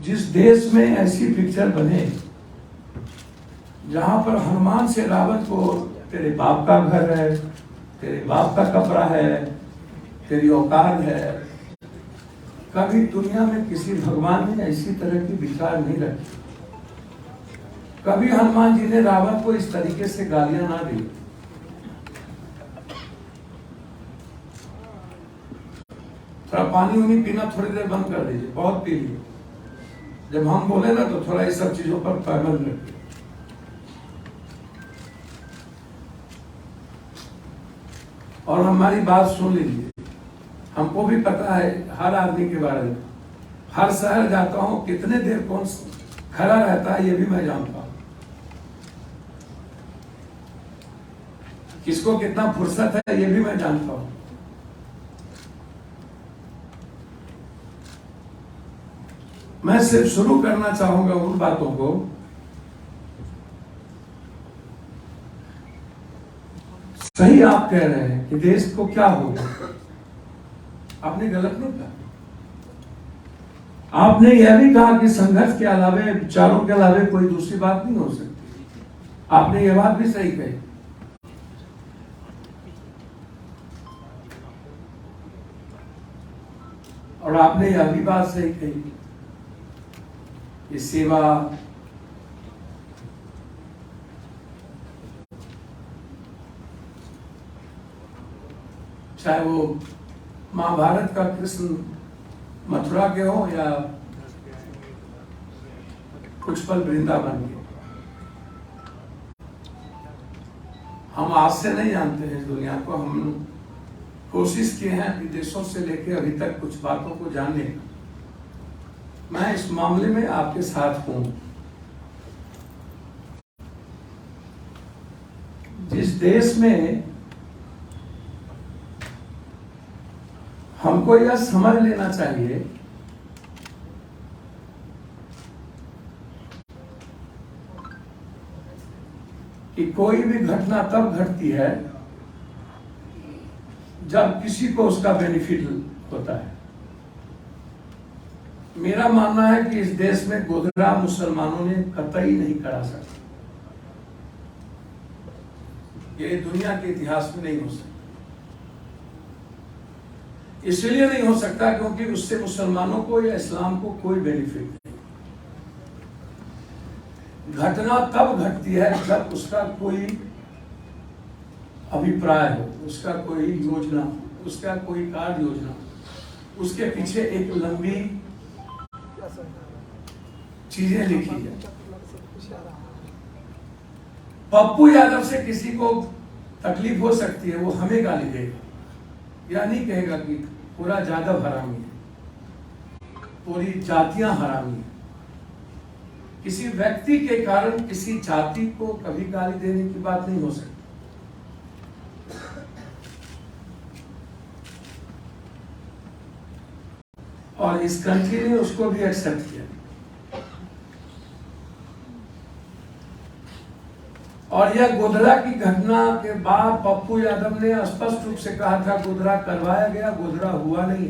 जिस देश में ऐसी पिक्चर बने जहां पर हनुमान से रावण को तेरे बाप का घर है, तेरे बाप का कपड़ा है, तेरी औकात है, कभी दुनिया में किसी भगवान ने ऐसी तरह की विचार नहीं रखी। कभी हनुमान जी ने रावण को इस तरीके से गालियां ना दी। थोड़ा पानी उनी पीना थोड़ी देर बंद कर दीजिए, बहुत पी लीजिए। जब हम बोले ना तो थोड़ा इस सब चीजों पर पाबंद रखिए। और हमारी बात सुन लीजिए। हमको भी पता है हर आदमी के बारे में। हर शहर जाता हूं, कितने देर कौन खड़ा रहता है ये भी मैं जानता हूं। किसको कितना फुर्सत है ये भी मैं जानता हूं। मैं सिर्फ शुरू करना चाहूंगा उन बातों को सही आप कह रहे हैं कि देश को क्या हो गया। आपने गलत नहीं कहा। आपने यह भी कहा कि संघर्ष के अलावे, विचारों के अलावे कोई दूसरी बात नहीं हो सकती। आपने यह बात भी सही कही। और आपने यह भी बात सही कही कि सेवा चाहे वो महाभारत का कृष्ण मथुरा के हो या कुछ पल वृंदावन के, हम आज से नहीं जानते हैं इस दुनिया को। हम कोशिश किए हैं विदेशों से लेकर अभी तक कुछ बातों को जानने का। मैं इस मामले में आपके साथ हूं। जिस देश में हमको यह समझ लेना चाहिए कि कोई भी घटना तब घटती है जब किसी को उसका बेनिफिट होता है। मेरा मानना है कि इस देश में गोधरा मुसलमानों ने कतई नहीं करा सकता। ये दुनिया के इतिहास में नहीं हो सकता। इसलिए नहीं हो सकता क्योंकि उससे मुसलमानों को या इस्लाम को कोई बेनिफिट नहीं। घटना तब घटती है जब उसका कोई अभिप्राय हो, उसका कोई योजना हो, उसका कोई कार्य योजना हो, उसके पीछे एक लंबी चीजें लिखी जाए। पप्पू यादव से किसी को तकलीफ हो सकती है, वो हमें गाली देगा या नहीं कहेगा कि पूरा यादव हरामी है, पूरी जातियां हरामी है। किसी व्यक्ति के कारण किसी जाति को कभी गाली देने की बात नहीं हो सकती। और इस कंट्री ने उसको भी एक्सेप्ट किया। और यह गोधरा की घटना के बाद पप्पू यादव ने स्पष्ट रूप से कहा था गोधरा करवाया गया, गोधरा हुआ नहीं।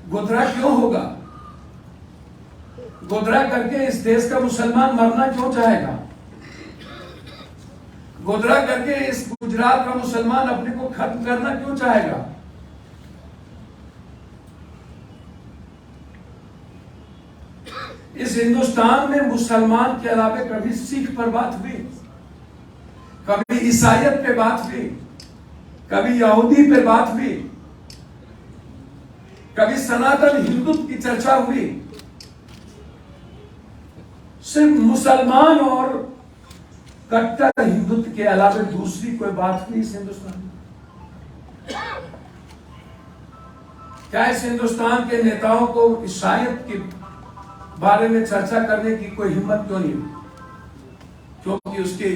गोधरा क्यों होगा? गोधरा करके इस देश का मुसलमान मरना क्यों चाहेगा? गोधरा करके इस गुजरात का मुसलमान अपने को खत्म करना क्यों चाहेगा? इस हिंदुस्तान में मुसलमान के अलावे कभी सिख पर बात हुई, कभी ईसाइयत पे बात हुई, कभी यहूदी पे बात हुई, कभी सनातन हिंदुत्व की चर्चा हुई? सिर्फ मुसलमान और कट्टर हिंदुत्व के अलावे दूसरी कोई बात हुई इस हिंदुस्तान में? क्या इस हिंदुस्तान के नेताओं को ईसाइयत के बारे में चर्चा करने की कोई हिम्मत क्यों नहीं हुई? क्योंकि उसके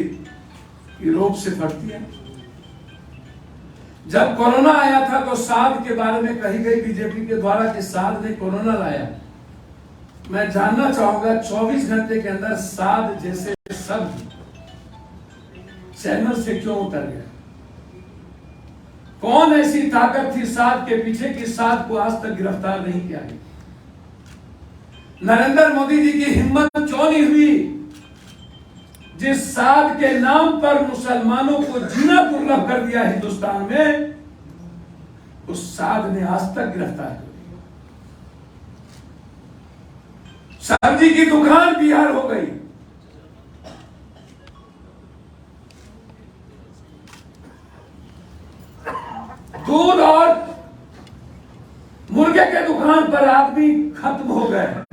यूरोप से फटती है। जब कोरोना आया था तो साध के बारे में कही गई बीजेपी के द्वारा कि साध ने कोरोना लाया। मैं जानना चाहूंगा 24 घंटे के अंदर साध जैसे शब्द चैनल से क्यों उतर गया? कौन ऐसी ताकत थी साध के पीछे कि साध को आज तक गिरफ्तार नहीं किया गया? नरेंद्र मोदी जी की हिम्मत क्यों नहीं हुई जिस साध के नाम पर मुसलमानों को जीना दुर्लभ कर दिया हिंदुस्तान में, उस साध ने आज तक गिरफ्तार कर दिया। सब्जी की दुकान बिहार हो गई, दूध और मुर्गे के दुकान पर आदमी खत्म हो गए।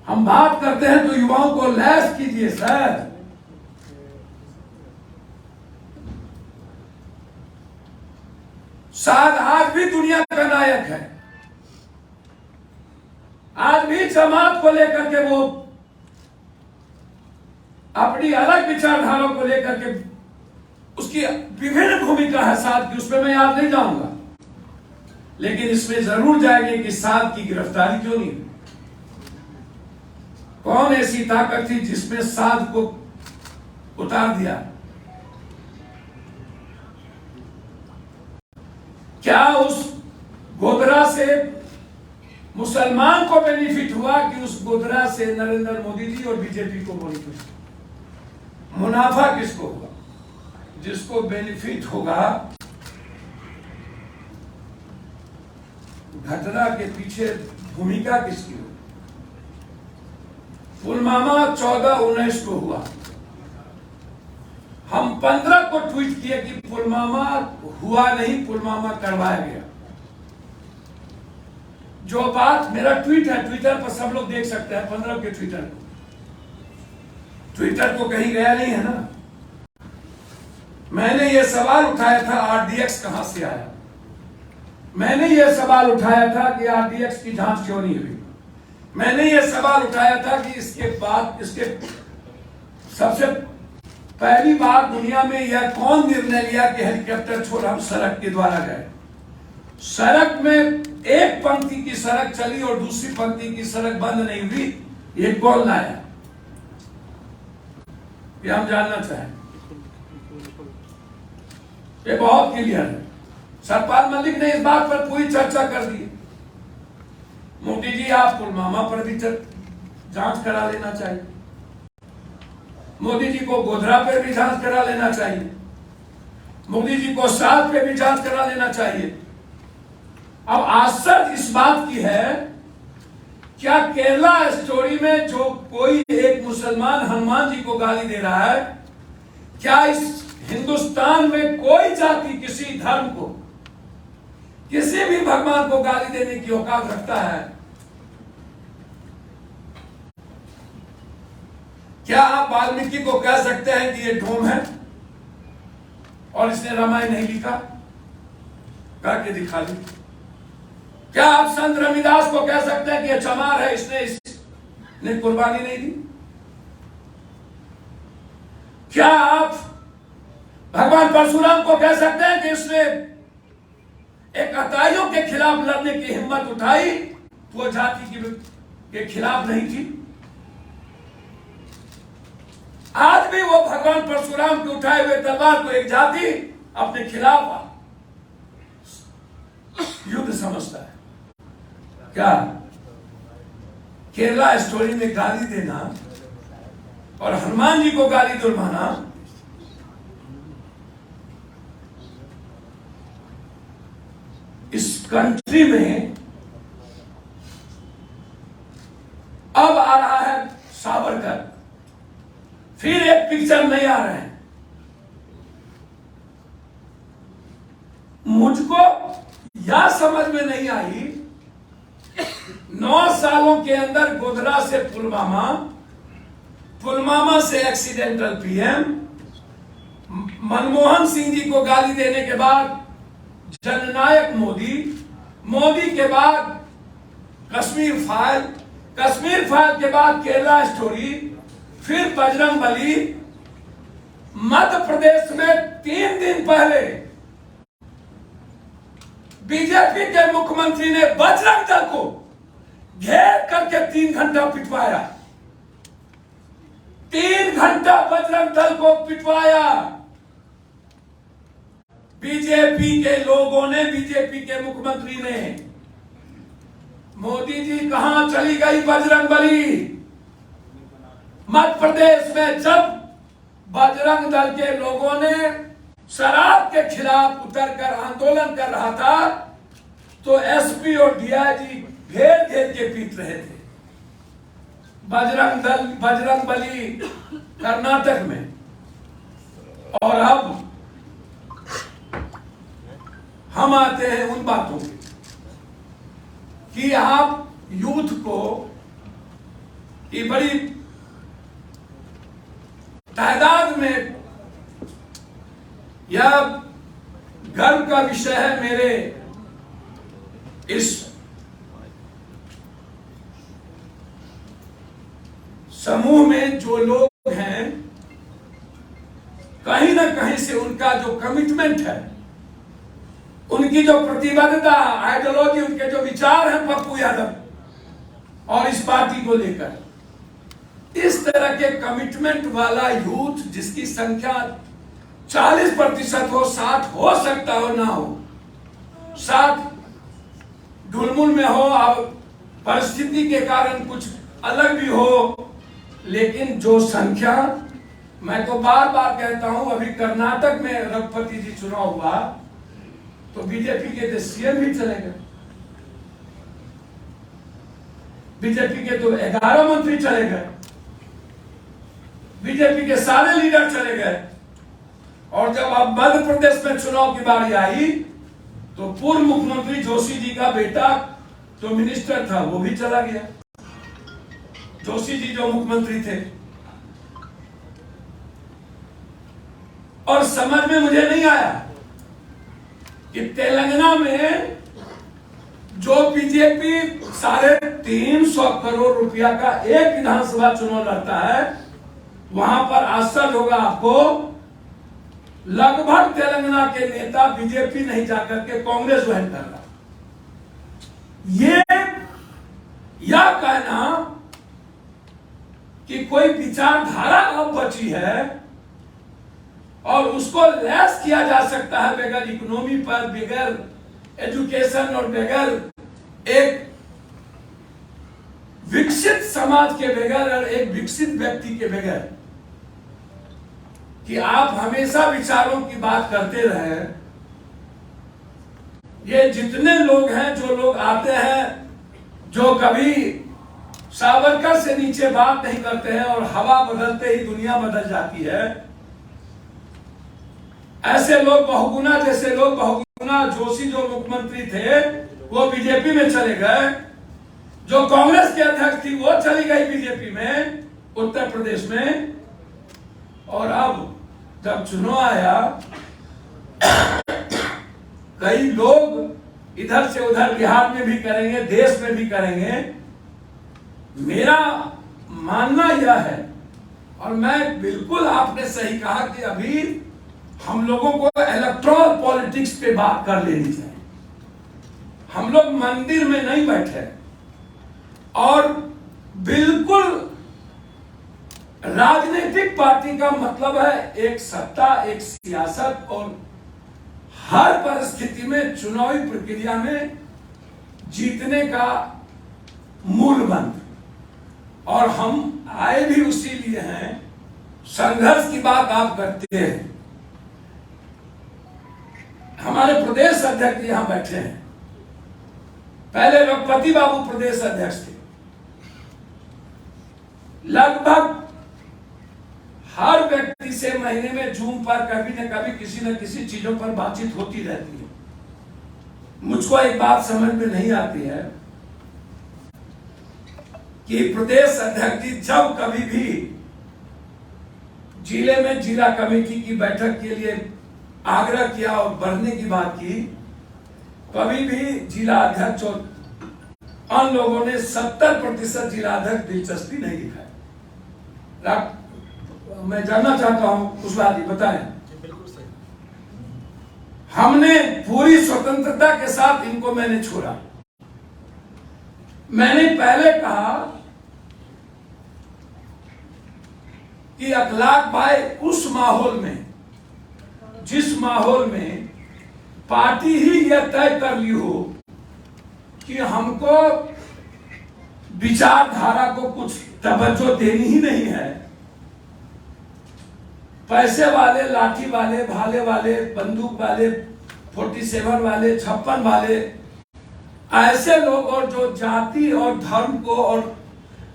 हम बात करते हैं तो युवाओं को लैस कीजिए सर। साध आज भी दुनिया का नायक है, आज भी जमात को लेकर के वो अपनी अलग विचारधारा को लेकर के उसकी विभिन्न भूमिका है साध की, उसमें मैं आज नहीं जाऊंगा, लेकिन इसमें जरूर जाएंगे कि साध की गिरफ्तारी क्यों नहीं हुई। कौन ऐसी ताकत थी जिसमें साध को उतार दिया? क्या उस गोधरा से मुसलमान को बेनिफिट हुआ कि उस गोधरा से नरेंद्र मोदी जी और बीजेपी को बेनिफिट? मुनाफा किसको हुआ? जिसको बेनिफिट होगा, घटना के पीछे भूमिका किसकी होगी? पुलवामा 14-19 को हुआ, हम 15 को ट्वीट किए कि पुलवामा हुआ नहीं, पुलवामा करवाया गया। जो बात मेरा ट्वीट है, ट्विटर पर सब लोग देख सकते हैं, 15 के ट्विटर को कहीं गया नहीं है ना। मैंने ये सवाल उठाया था आरडीएक्स कहां से आया, मैंने ये सवाल उठाया था कि आरडीएक्स की जांच क्यों नहीं हुई, मैंने ये सवाल उठाया था कि इसके बाद इसके सबसे पहली बार दुनिया में यह कौन निर्णय लिया कि हेलीकॉप्टर छोड़ हम सड़क के द्वारा गए। सड़क में एक पंक्ति की सड़क चली और दूसरी पंक्ति की सड़क बंद नहीं हुई, ये कौन लाया? ये हम जानना चाहें। ये बहुत क्लियर है। सतपाल मलिक ने इस बात पर पूरी चर्चा कर दी। मोदी जी, आप पुलवामा पर भी जांच करा लेना चाहिए, मोदी जी को गोधरा पर भी जांच करा लेना चाहिए, मोदी जी को साध पे भी जांच करा लेना चाहिए। अब आश्चर्य इस बात की है, क्या केरला स्टोरी में जो कोई एक मुसलमान हनुमान जी को गाली दे रहा है, क्या इस हिंदुस्तान में कोई जाति किसी धर्म को, किसी भी भगवान को गाली देने की औकात रखता है? क्या आप वाल्मीकि को कह सकते हैं कि ये ढोंग है और इसने रामायण नहीं लिखा? करके दिखा दी। क्या आप संत रविदास को कह सकते हैं कि ये चमार है, इसने कुर्बानी नहीं दी? क्या आप भगवान परशुराम को कह सकते हैं कि इसने एक अताइयों के खिलाफ लड़ने की हिम्मत उठाई, वो जाति के खिलाफ नहीं थी? आज भी वो भगवान परशुराम के उठाए हुए तलवार को एक जाति अपने खिलाफ युद्ध समझता है। क्या केरला स्टोरी में गाली देना और हनुमान जी को गाली दिलवाना इस कंट्री में अब आ रहा है सावरकर, फिर एक पिक्चर नहीं आ रहे हैं। मुझको यह समझ में नहीं आई, 9 सालों के अंदर गोधरा से पुलवामा, पुलवामा से एक्सीडेंटल पीएम, मनमोहन सिंह जी को गाली देने के बाद जननायक मोदी, मोदी के बाद कश्मीर फाइल, कश्मीर फाइल के बाद केरला स्टोरी, फिर बजरंगबली। मध्य प्रदेश में 3 दिन पहले बीजेपी के मुख्यमंत्री ने बजरंग दल को घेर करके 3 घंटा पिटवाया, 3 घंटा बजरंग दल को पिटवाया। बीजेपी के लोगों ने, बीजेपी के मुख्यमंत्री ने, मोदी जी कहां चली गई बजरंगबली? मध्य प्रदेश में जब बजरंग दल के लोगों ने शराब के खिलाफ उतरकर आंदोलन कर रहा था तो एसपी और डीआईजी घेर घेर के पीट रहे थे। बजरंगबली कर्नाटक में। और अब हम आते हैं उन बातों पे कि आप यूथ को की बड़ी तादाद में, यह गर्व का विषय है मेरे इस समूह में जो लोग हैं, कहीं ना कहीं से उनका जो कमिटमेंट है, उनकी जो प्रतिबद्धता, आइडियोलॉजी, उनके जो विचार हैं पप्पू यादव और इस पार्टी को लेकर, इस तरह के कमिटमेंट वाला यूथ जिसकी संख्या 40% हो, 60 हो सकता हो, ना हो, 60 ढुलमुल में हो, अब परिस्थिति के कारण कुछ अलग भी हो, लेकिन जो संख्या, मैं तो बार बार कहता हूं, अभी कर्नाटक में रघुपति जी चुनाव हुआ तो बीजेपी के तो सीएम भी चले गए, बीजेपी के तो 11 मंत्री चले गए, बीजेपी के सारे लीडर चले गए। और जब अब मध्य प्रदेश में चुनाव की बारी आई तो पूर्व मुख्यमंत्री जोशी जी का बेटा जो मिनिस्टर था वो भी चला गया। जोशी जी जो मुख्यमंत्री थे, और समझ में मुझे नहीं आया कि तेलंगाना में जो बीजेपी 350 करोड़ रुपया का एक विधानसभा चुनाव लड़ता है, वहां पर आश्चर्य होगा आपको, लगभग तेलंगाना के नेता बीजेपी नहीं जाकर के कांग्रेस ज्वाइन कर रहा। ये या कहना कि कोई विचारधारा अब बची है और उसको लैस किया जा सकता है बगैर इकोनॉमी पर, बगैर एजुकेशन और बगैर एक विकसित समाज के बगैर और एक विकसित व्यक्ति के बगैर, कि आप हमेशा विचारों की बात करते रहे। ये जितने लोग हैं, जो लोग आते हैं, जो कभी सावरकर से नीचे बात नहीं करते हैं और हवा बदलते ही दुनिया बदल जाती है, ऐसे लोग बहुगुना, जैसे लोग बहुगुना, जोशी जो मुख्यमंत्री थे वो बीजेपी में चले गए, जो कांग्रेस के अध्यक्ष थी वो चली गई बीजेपी में उत्तर प्रदेश में, और अब जब चुनाव आया कई लोग इधर से उधर बिहार में भी करेंगे, देश में भी करेंगे। मेरा मानना यह है, और मैं बिल्कुल, आपने सही कहा कि अभी हम लोगों को इलेक्टोरल पॉलिटिक्स पे बात कर लेनी चाहिए। हम लोग मंदिर में नहीं बैठे, और बिल्कुल राजनीतिक पार्टी का मतलब है एक सत्ता, एक सियासत, और हर परिस्थिति में चुनावी प्रक्रिया में जीतने का मूल मंत्र। और हम आए भी उसी लिए हैं। संघर्ष की बात आप करते हैं, हमारे प्रदेश अध्यक्ष यहां बैठे हैं, पहले रघुपति बाबू प्रदेश अध्यक्ष थे। लगभग हर व्यक्ति से महीने में जूम पर कभी न कभी किसी न किसी चीजों पर बातचीत होती रहती है। मुझको एक बात समझ में नहीं आती है कि प्रदेश अध्यक्ष जी जब कभी भी जिले में जिला कमेटी की बैठक के लिए आग्रह किया और बढ़ने की बात की, कभी भी जिला अध्यक्ष और अन्य लोगों ने 70% जिला अध्यक्ष दिलचस्पी नहीं दिखाई। मैं जानना चाहता हूं कुशवाहा जी, बताएं। हमने पूरी स्वतंत्रता के साथ इनको मैंने छोड़ा। मैंने पहले कहा कि अखलाक भाई उस माहौल में, जिस माहौल में पार्टी ही यह तय कर ली हो कि हमको विचारधारा को कुछ तवज्जो देनी ही नहीं है, पैसे वाले, लाठी वाले, भाले वाले, बंदूक वाले, 47 वाले, 56 वाले, ऐसे लोग और जो जाति और धर्म को और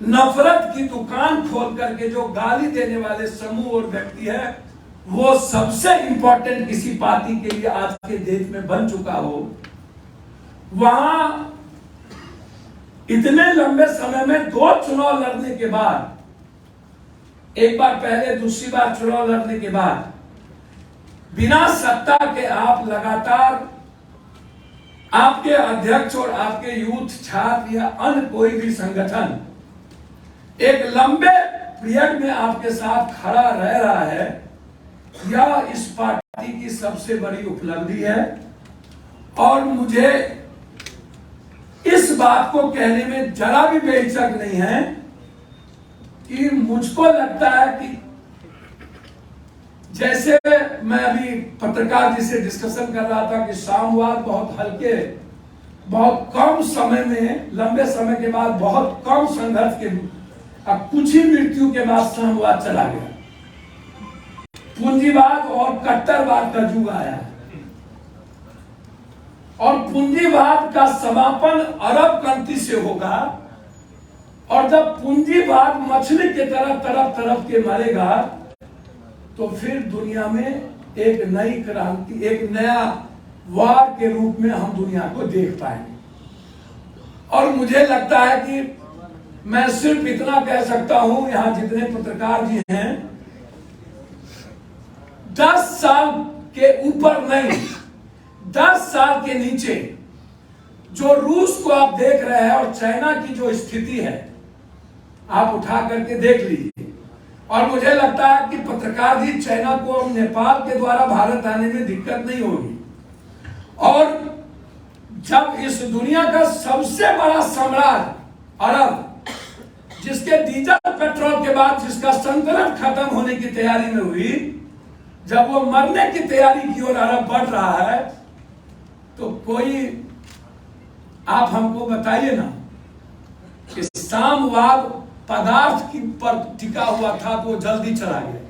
नफरत की दुकान खोल करके जो गाली देने वाले समूह और व्यक्ति है, वो सबसे इंपॉर्टेंट किसी पार्टी के लिए आज के देश में बन चुका हो, वहां इतने लंबे समय में 2 चुनाव लड़ने के बाद, एक बार पहले, दूसरी बार चुनाव लड़ने के बाद, बिना सत्ता के आप लगातार आपके अध्यक्ष और आपके यूथ, छात्र या अन्य कोई भी संगठन एक लंबे पीरियड में आपके साथ खड़ा रह रहा है, यह इस पार्टी की सबसे बड़ी उपलब्धि है। और मुझे इस बात को कहने में जरा भी बेहिचक नहीं है कि मुझको लगता है कि जैसे मैं अभी पत्रकार जी से डिस्कशन कर रहा था कि साम्यवाद बहुत हल्के, बहुत कम समय में, लंबे समय के बाद, बहुत कम संघर्ष के, अब कुछ ही मृत्यु के बाद साम्यवाद चला गया, पूंजीवाद और कट्टरवाद का युग आया और पूंजीवाद का समापन अरब कंट्री से होगा। और जब पूंजीवाद मछली के तरह तरफ तरफ के मरेगा तो फिर दुनिया में एक नई क्रांति, एक नया वार के रूप में हम दुनिया को देख पाएंगे। और मुझे लगता है कि मैं सिर्फ इतना कह सकता हूं, यहां जितने पत्रकार जी हैं, 10 साल के ऊपर नहीं, 10 साल के नीचे जो रूस को आप देख रहे हैं और चाइना की जो स्थिति है, आप उठा करके देख लीजिए। और मुझे लगता है कि पत्रकार जी, चाइना को नेपाल के द्वारा भारत आने में दिक्कत नहीं होगी। और जब इस दुनिया का सबसे बड़ा साम्राज्य अरब, जिसके डीजल पेट्रोल के बाद जिसका संतुलन खत्म होने की तैयारी में हुई, जब वो मरने की तैयारी की ओर अरब बढ़ रहा है, तो कोई आप हमको बताइए ना कि साम्यवाद पदार्थ की पर टिका हुआ था तो जल्दी चला गया,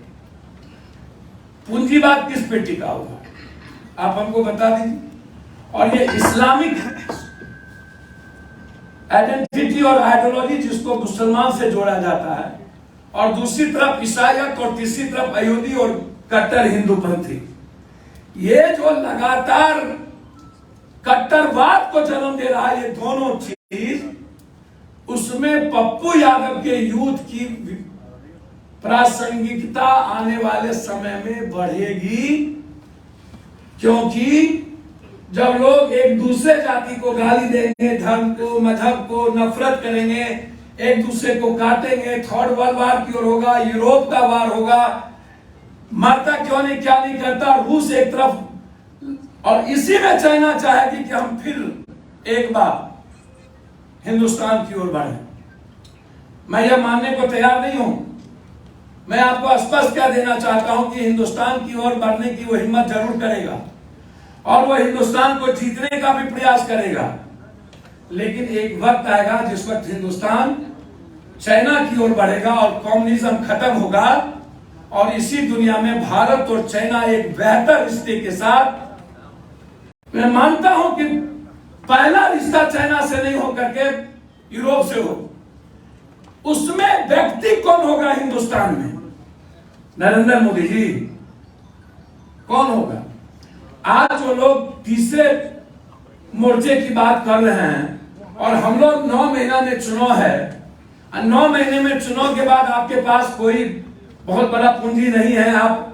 पूंजीवाद किस पे टिका हुआ, आप हमको बता दीजिए। और ये इस्लामिक आइडेंटिटी और आइडियोलॉजी जिसको मुसलमान से जोड़ा जाता है, और दूसरी तरफ ईसाईयत और तीसरी तरफ यहूदी और कट्टर हिंदूपंथी, ये जो लगातार कट्टरवाद को जन्म दे रहा है, ये दोनों चीज, उसमें पप्पू यादव के यूथ की प्रासंगिकता आने वाले समय में बढ़ेगी। क्योंकि जब लोग एक दूसरे जाति को गाली देंगे, धर्म को, मजहब को नफरत करेंगे, एक दूसरे को काटेंगे, थर्ड वर्ल्ड वार की ओर होगा, यूरोप का वार होगा, मरता क्यों नहीं, क्या नहीं करता रूस एक तरफ, और इसी में चाइना चाहेगी कि हम फिर एक बार हिंदुस्तान की ओर बढ़े। मैं यह मानने को तैयार नहीं हूं। मैं आपको स्पष्ट कह देना चाहता हूं कि हिंदुस्तान की ओर बढ़ने की वो हिम्मत जरूर करेगा और वो हिंदुस्तान को जीतने का भी प्रयास करेगा। लेकिन एक वक्त आएगा जिस वक्त हिंदुस्तान चाइना की ओर बढ़ेगा और कम्युनिज्म खत्म होगा, और इसी दुनिया में भारत और चाइना एक बेहतर रिश्ते के साथ, मैं मानता हूं कि पहला रिश्ता चाइना से नहीं हो करके यूरोप से हो, उसमें व्यक्ति कौन होगा हिंदुस्तान में? नरेंद्र मोदी जी कौन होगा? आज जो लोग तीसरे मोर्चे की बात कर रहे हैं और हम लोग 9 महीना में चुनाव है, 9 महीने में चुनाव के बाद आपके पास कोई बहुत बड़ा पूंजी नहीं है, आप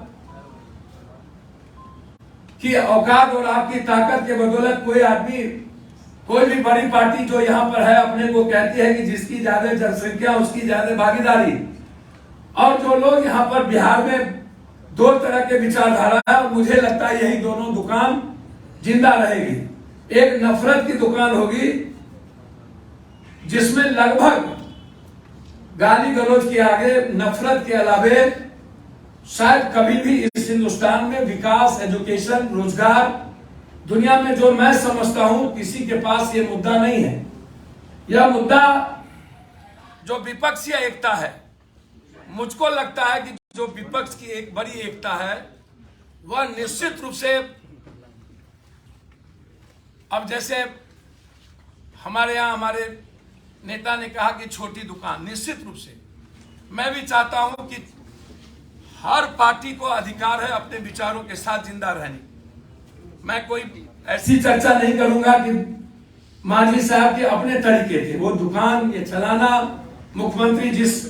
की औकात और आपकी ताकत के बदौलत कोई आदमी, कोई भी बड़ी पार्टी जो यहाँ पर है अपने को कहती है कि जिसकी ज्यादा जनसंख्या उसकी ज्यादा भागीदारी। और जो लोग यहाँ पर बिहार में 2 तरह के विचारधारा है, और मुझे लगता है यही दोनों दुकान जिंदा रहेगी। एक नफरत की दुकान होगी जिसमें लगभग गाली गलौज के आगे नफरत के अलावे शायद कभी भी इस हिंदुस्तान में विकास, एजुकेशन, रोजगार, दुनिया में जो मैं समझता हूं किसी के पास ये मुद्दा नहीं है। यह मुद्दा जो विपक्षीय एकता है, मुझको लगता है कि जो विपक्ष की एक बड़ी एकता है वह निश्चित रूप से, अब जैसे हमारे यहाँ हमारे नेता ने कहा कि छोटी दुकान, निश्चित रूप से मैं भी चाहता हूं कि हर पार्टी को अधिकार है अपने विचारों के साथ जिंदा रहने। मैं कोई ऐसी चर्चा नहीं करूंगा कि मांझी साहब के अपने तरीके थे, वो दुकान ये चलाना, मुख्यमंत्री जिस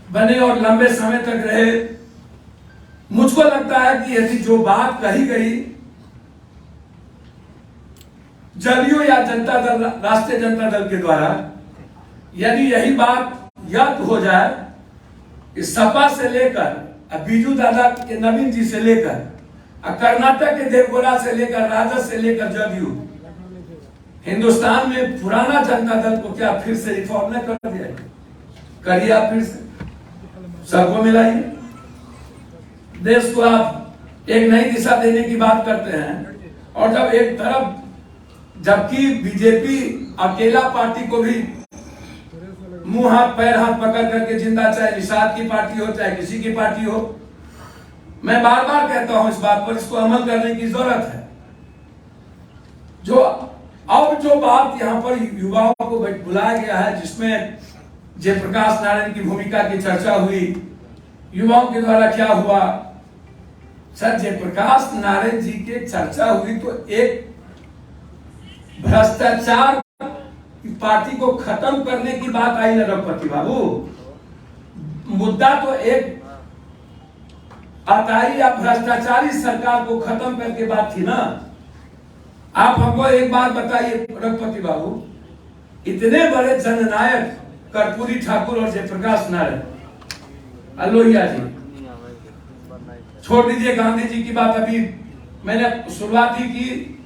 बने और लंबे समय तक रहे। मुझको लगता है कि यदि जो बात कही गई जदयू या जनता दल, राष्ट्रीय जनता दल के द्वारा, यदि यही बात याद हो जाए कि सपा से लेकर बीजू दादा के नवीन जी से लेकर कर्नाटक के देवगौड़ा से लेकर राजद से लेकर जदयू, हिंदुस्तान में पुराना जनता दल को क्या फिर से रिफॉर्म नहीं कर दिया? करिए आप फिर से, सबको मिलाइए, देश को आप एक नई दिशा देने की बात करते हैं। और जब एक तरफ, जबकि बीजेपी अकेला पार्टी को भी मुंह हाथ पैर हाथ पकड़ करके जिंदा, चाहे निषाद की पार्टी हो चाहे किसी की पार्टी हो, मैं बार बार कहता हूं इस बात पर, इसको अमल करने की जरूरत है। जो अब जो बात यहाँ पर युवाओं को बुलाया गया है, जिसमें जयप्रकाश नारायण की भूमिका की चर्चा हुई, युवाओं के द्वारा क्या हुआ, सर जयप्रकाश नारायण जी की चर्चा हुई तो एक भ्रष्टाचार पार्टी को खत्म करने की बात आई ना रघुपति बाबू। मुद्दा तो एक अताई या भ्रष्टाचारी सरकार को खत्म करके बात थी ना। आप हमको एक बात बताइए रघुपति बाबू, इतने बड़े जननायक कर्पूरी ठाकुर और जयप्रकाश नारायण, लोहिया जी, छोड़ दीजिए गांधी जी की बात, अभी मैंने शुरुआत ही की।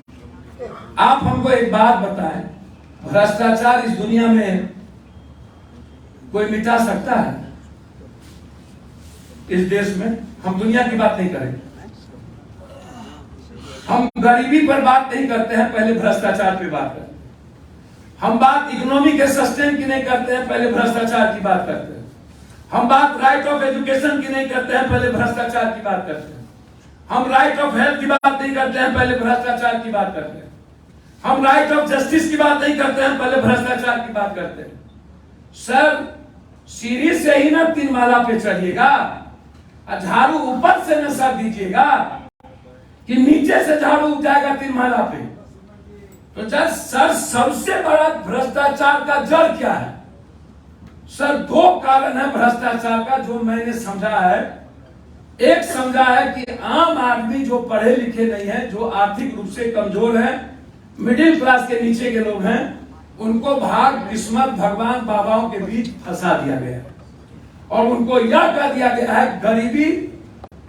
आप हमको एक बात बताएं, भ्रष्टाचार इस दुनिया में कोई मिटा सकता है? इस देश में हम दुनिया की बात नहीं करेंगे, हम गरीबी पर बात नहीं करते हैं, पहले भ्रष्टाचार पे बात करते हैं। हम बात इकोनॉमी के सस्टेन की नहीं करते हैं, पहले भ्रष्टाचार की बात करते हैं। हम बात राइट ऑफ एजुकेशन की नहीं करते हैं, पहले भ्रष्टाचार की बात करते हैं। हम राइट ऑफ हेल्थ की बात नहीं करते हैं, पहले भ्रष्टाचार की बात करते हैं। हम राइट ऑफ जस्टिस की बात नहीं करते हैं, पहले भ्रष्टाचार की बात करते हैं। सर सीढ़ी से ही ना 3 माला पे चढ़िएगा, झाड़ू ऊपर से न सर दीजिएगा कि नीचे से झाड़ू उठ जाएगा 3 माला पे। तो सर सबसे बड़ा भ्रष्टाचार का जड़ क्या है? सर 2 कारण है भ्रष्टाचार का जो मैंने समझा है। एक समझा है कि आम आदमी जो पढ़े लिखे नहीं है, जो आर्थिक रूप से कमजोर है, मिडिल क्लास के नीचे के लोग हैं, उनको भाग किस्मत भगवान बाबाओं के बीच फंसा दिया गया है और उनको यह कह दिया गया है गरीबी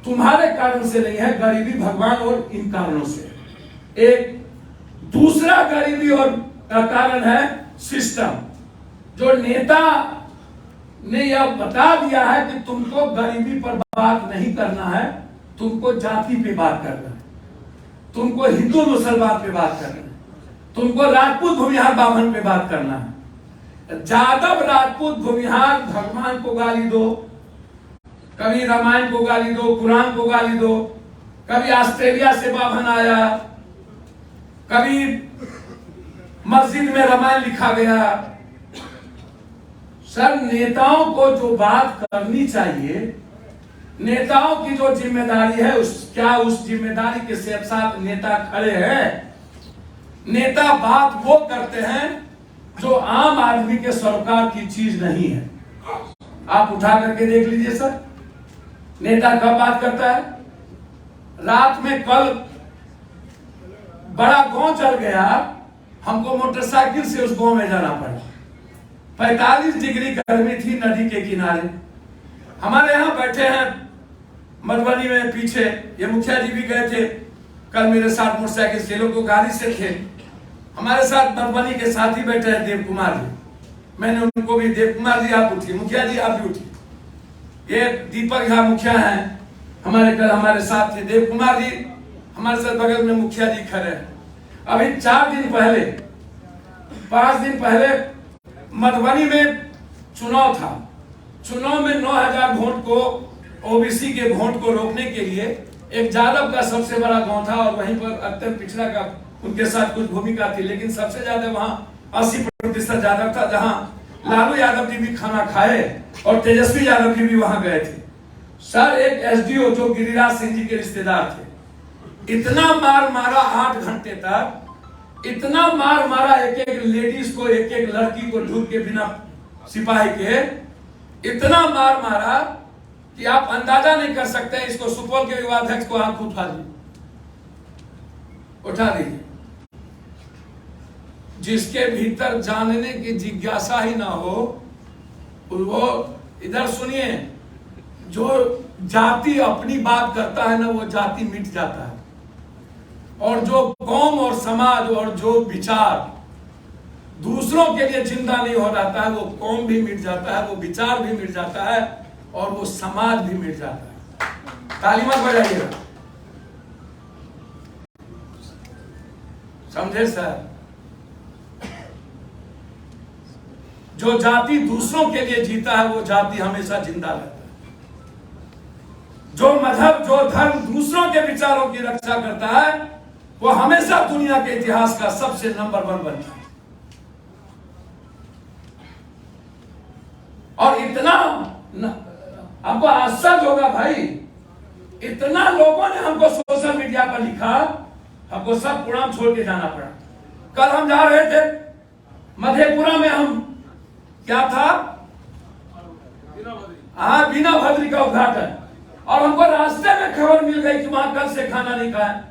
तुम्हारे कारण से नहीं है, गरीबी भगवान और इन कारणों से। एक दूसरा गरीबी और का कारण है सिस्टम, जो नेता ने यह बता दिया है कि तुमको गरीबी पर बात नहीं करना है, तुमको जाति पे बात करना है, तुमको हिंदू मुसलमान पे बात करना है, तुमको राजपूत भूमिहार ब्राह्मण पे बात करना है। जादव राजपूत भूमिहार भगवान को गाली दो, कभी रामायण को गाली दो, कुरान को गाली दो, कभी ऑस्ट्रेलिया से बाभन आया, कभी मस्जिद में रामायण लिखा गया। सर नेताओं को जो बात करनी चाहिए, नेताओं की जो जिम्मेदारी है, क्या उस जिम्मेदारी के साथ नेता खड़े हैं? नेता बात वो करते हैं जो आम आदमी के सरोकार की चीज नहीं है। आप उठा करके देख लीजिए सर, नेता कब बात करता है? रात में कल बड़ा गांव चल गया, हमको मोटरसाइकिल से उस गांव में जाना पड़ा, 45 डिग्री गर्मी थी नदी के किनारे। हमारे यहाँ बैठे हैं मधुबनी में पीछे, ये मुखिया जी भी गए थे कल मेरे साथ मोटरसाइकिल से, लोग तो गाड़ी से थे। हमारे साथ मधुबनी के साथी बैठे हैं देव कुमार जी, मैंने उनको भी, देव कुमार जी आप उठिए, मुखिया जी आप भी उठिए। ये दीपक झा मुखिया हैं हमारे, कल हमारे साथ थे। देव कुमार जी हमारे साथ बगल में मुखिया जी खड़े हैं। अभी 5 दिन पहले मधुबनी में चुनाव था। चुनाव में 9000 वोट को, ओबीसी के वोट को रोकने के लिए एक यादव का सबसे बड़ा गांव था और वहीं पर अत्यंत पिछड़ा का उनके साथ कुछ भूमिका थी, लेकिन सबसे ज्यादा वहां 80% यादव था, जहां लालू यादव जी भी खाना खाए और तेजस्वी यादव जी भी वहां गए थे। सर, एक एसडीओ जो गिरिराज सिंह जी के रिश्तेदार थे, इतना मार मारा 8 घंटे तक, इतना मार मारा एक एक लेडीज को, एक एक लड़की को ढूंढ के बिना सिपाही के, इतना मार मारा कि आप अंदाजा नहीं कर सकते। इसको सुपौल के युवाध्यक्ष को हाथ उठा दीजिए। जिसके भीतर जानने की जिज्ञासा ही ना हो, वो इधर सुनिए, जो जाति अपनी बात करता है ना, वो जाति मिट जाता है। और जो कौम और समाज और जो विचार दूसरों के लिए जिंदा नहीं हो जाता है, वो कौम भी मिट जाता है, वो विचार भी मिट जाता है और वो समाज भी मिट जाता है। ताली मत बजाइएगा, समझे सर? जो जाति दूसरों के लिए जीता है, वो जाति हमेशा जिंदा रहता है। जो मजहब, जो धर्म दूसरों के विचारों की रक्षा करता है, वो हमेशा दुनिया के इतिहास का सबसे नंबर 1 बनता है। और इतना आपको आश्चर्य होगा भाई, इतना लोगों ने हमको सोशल मीडिया पर लिखा, हमको सब पुराण छोड़ के जाना पड़ा। कल हम जा रहे थे मधेपुरा में, हम क्या था, बीना भद्री का उद्घाटन, और हमको रास्ते में खबर मिल गई कि वहां कल से खाना नहीं खाया।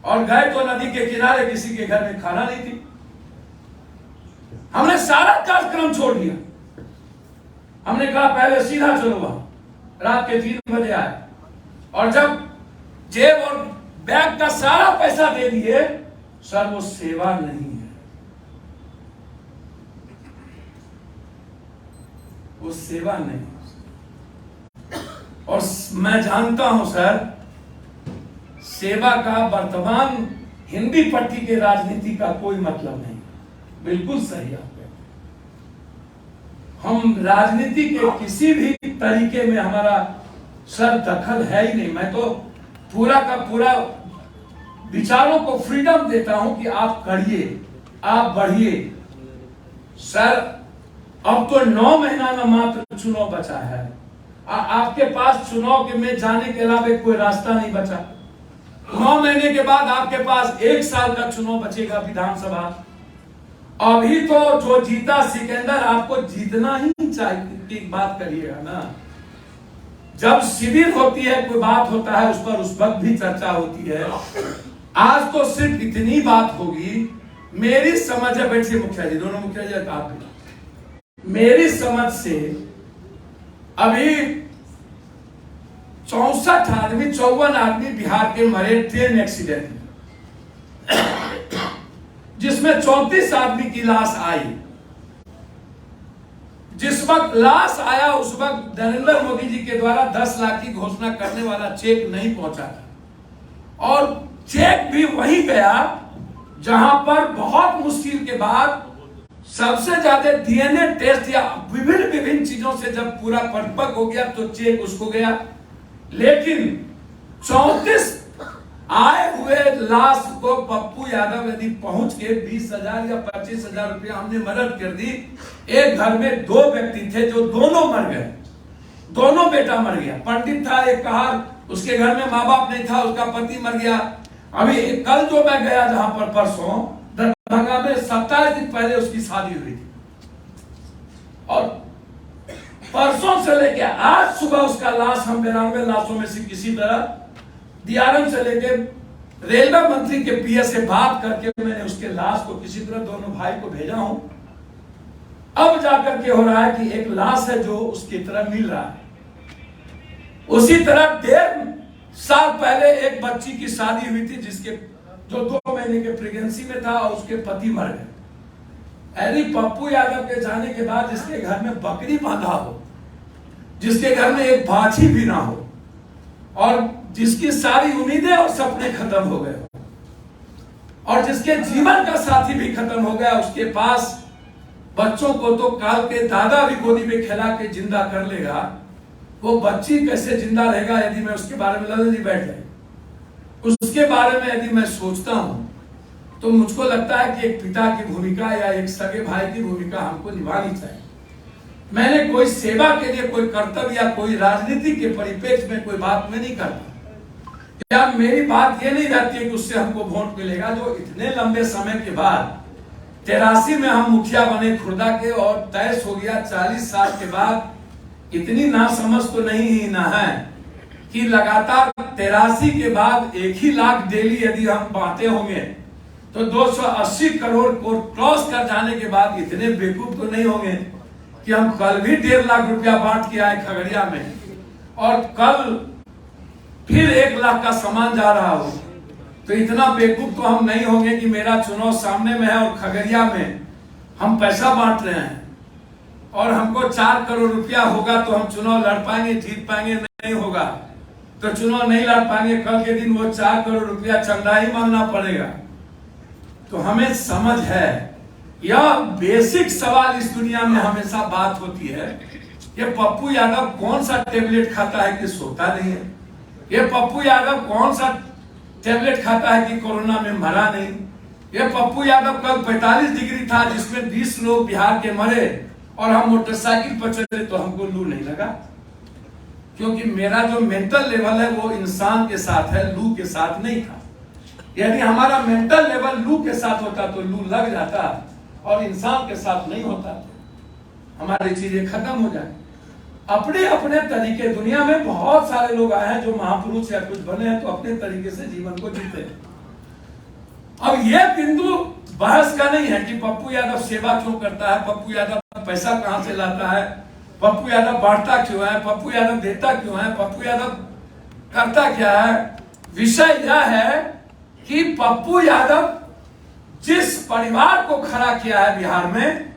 और गए तो नदी के किनारे, किसी के घर में खाना नहीं थी। हमने सारा कार्यक्रम छोड़ दिया। हमने कहा पहले सीधा चलो वहां, रात के 3 बजे आए, और जब जेब और बैग का सारा पैसा दे दिए, सर वो सेवा नहीं है, वो सेवा नहीं। और मैं जानता हूं सर, सेवा का वर्तमान हिंदी पट्टी के राजनीति का कोई मतलब नहीं। बिल्कुल सही आप कहते हैं। हम राजनीति के किसी भी तरीके में हमारा सर दखल है ही नहीं। मैं तो पूरा का पूरा विचारों को फ्रीडम देता हूं कि आप करिए, आप बढ़िए। सर, अब तो 9 महीना में मात्र चुनाव बचा है। आपके पास चुनाव के में जाने के अलावा कोई रास्ता नहीं बचा। 9 महीने के बाद आपके पास 1 साल का चुनाव बचेगा विधानसभा। अभी तो जो जीता सिकंदर, आपको जीतना ही चाहिए की बात करिएगा ना। जब शिविर होती है, कोई बात होता है, उस पर उस वक्त भी चर्चा होती है। आज तो सिर्फ इतनी बात होगी। मेरी समझ है, बैठिए मुखिया जी, दोनों मुखिया जी आप भी, मेरी समझ से अभी 54 आदमी बिहार के मरे ट्रेन एक्सीडेंट में, जिसमें 34 आदमी की लाश आई। जिस वक्त लाश आया, उस वक्त नरेंद्र मोदी जी के द्वारा 10 लाख की घोषणा करने वाला चेक नहीं पहुंचा था, और चेक भी वहीं गया जहां पर बहुत मुश्किल के बाद सबसे ज्यादा डीएनए टेस्ट या विभिन्न चीजों से जब पूरा परिपक्व हो गया तो चेक उसको गया। लेकिन 34 आए हुए लाश को पप्पू यादव यदि पहुंच के 20,000 या 25,000 रुपया हमने मदद कर दी। एक घर में 2 व्यक्ति थे जो दोनों मर गए, दोनों बेटा मर गया। पंडित था एक, कहा उसके घर में माँ बाप नहीं था, उसका पति मर गया। अभी कल जो मैं गया जहां पर परसों दरभंगा में, 27 दिन पहले उसकी शादी हुई थी, और परसों से लेके आज सुबह उसका लाश हम 92 लाशों में से किसी तरह डीआरएम से लेके रेलवे मंत्री के पीए से बात करके मैंने उसके लाश को किसी तरह दोनों भाई को भेजा हूं। अब जाकर के हो रहा है कि एक लाश है जो उसकी तरह मिल रहा है। उसी तरह 1.5 साल पहले एक बच्ची की शादी हुई थी, जिसके जो 2 महीने के प्रेगनेंसी में था, और उसके पति मर गए। अरे पप्पू यादव के जाने के बाद जिसके घर में बकरी बांधा हो, जिसके घर में एक बाछी भी ना हो, और जिसकी सारी उम्मीदें और सपने खत्म हो गए और जिसके जीवन का साथी भी खत्म हो गया, उसके पास बच्चों को तो काल के दादा भी गोदी में खिला के जिंदा कर लेगा, वो बच्ची कैसे जिंदा रहेगा यदि मैं उसके बारे में लल्ला जी बैठ जाए। उसके बारे में यदि मैं सोचता हूं तो मुझको लगता है कि एक पिता की भूमिका या एक सगे भाई की भूमिका हमको निभानी चाहिए। मैंने कोई सेवा के लिए कोई कर्तव्य या कोई राजनीति के परिप्रेक्ष्य में कोई बात में नहीं करता। क्या मेरी बात ये नहीं रहती है कि उससे हमको वोट मिलेगा, जो इतने लंबे समय के बाद 83 में हम मुखिया बने खुर्दा के और तय हो गया 40 साल के बाद, इतनी नासमझ तो नहीं ना है कि लगातार 83 के बाद 1 ही लाख डेली यदि हम बांटे होंगे तो 280 करोड़ को क्रॉस कर जाने के बाद इतने बेवकूफ तो नहीं होंगे कि हम कल भी 1.5 लाख रुपया बांट के आए खगड़िया में और कल फिर 1 लाख का सामान जा रहा हो। तो इतना बेवकूफ तो हम नहीं होंगे कि मेरा चुनाव सामने में है और खगड़िया में हम पैसा बांट रहे हैं और हमको 4 करोड़ रुपया होगा तो हम चुनाव लड़ पाएंगे, जीत पाएंगे, नहीं होगा तो चुनाव नहीं लड़ पाएंगे। कल के दिन वो 4 करोड़ रुपया चंदा ही मांगना पड़ेगा। तो हमें समझ है, यह बेसिक सवाल इस दुनिया में हमेशा बात होती है, ये पप्पू यादव कौन सा टेबलेट खाता है कि सोता नहीं है, ये पप्पू यादव कौन सा टेबलेट खाता है कि कोरोना में मरा नहीं, ये पप्पू यादव कल 45 डिग्री था जिसमें 20 लोग बिहार के मरे और हम मोटरसाइकिल पर चले तो हमको लू नहीं लगा, क्योंकि मेरा जो मेंटल लेवल है वो इंसान के साथ है, लू के साथ नहीं था। यदि हमारा मेंटल लेवल लू के साथ होता तो लू लग जाता और इंसान के साथ नहीं होता तो हमारी चीजें खत्म हो जाए। अपने अपने तरीके, दुनिया में बहुत सारे लोग आए हैं जो महापुरुष या कुछ बने हैं तो अपने तरीके से जीवन को जीते हैं। अब ये बिंदु बहस का नहीं है कि पप्पू यादव सेवा क्यों करता है, पप्पू यादव पैसा कहां से लाता है, पप्पू यादव बांटता क्यों है, पप्पू यादव देता क्यों है, पप्पू यादव करता क्या है। विषय यह है कि पप्पू यादव जिस परिवार को खड़ा किया है बिहार में,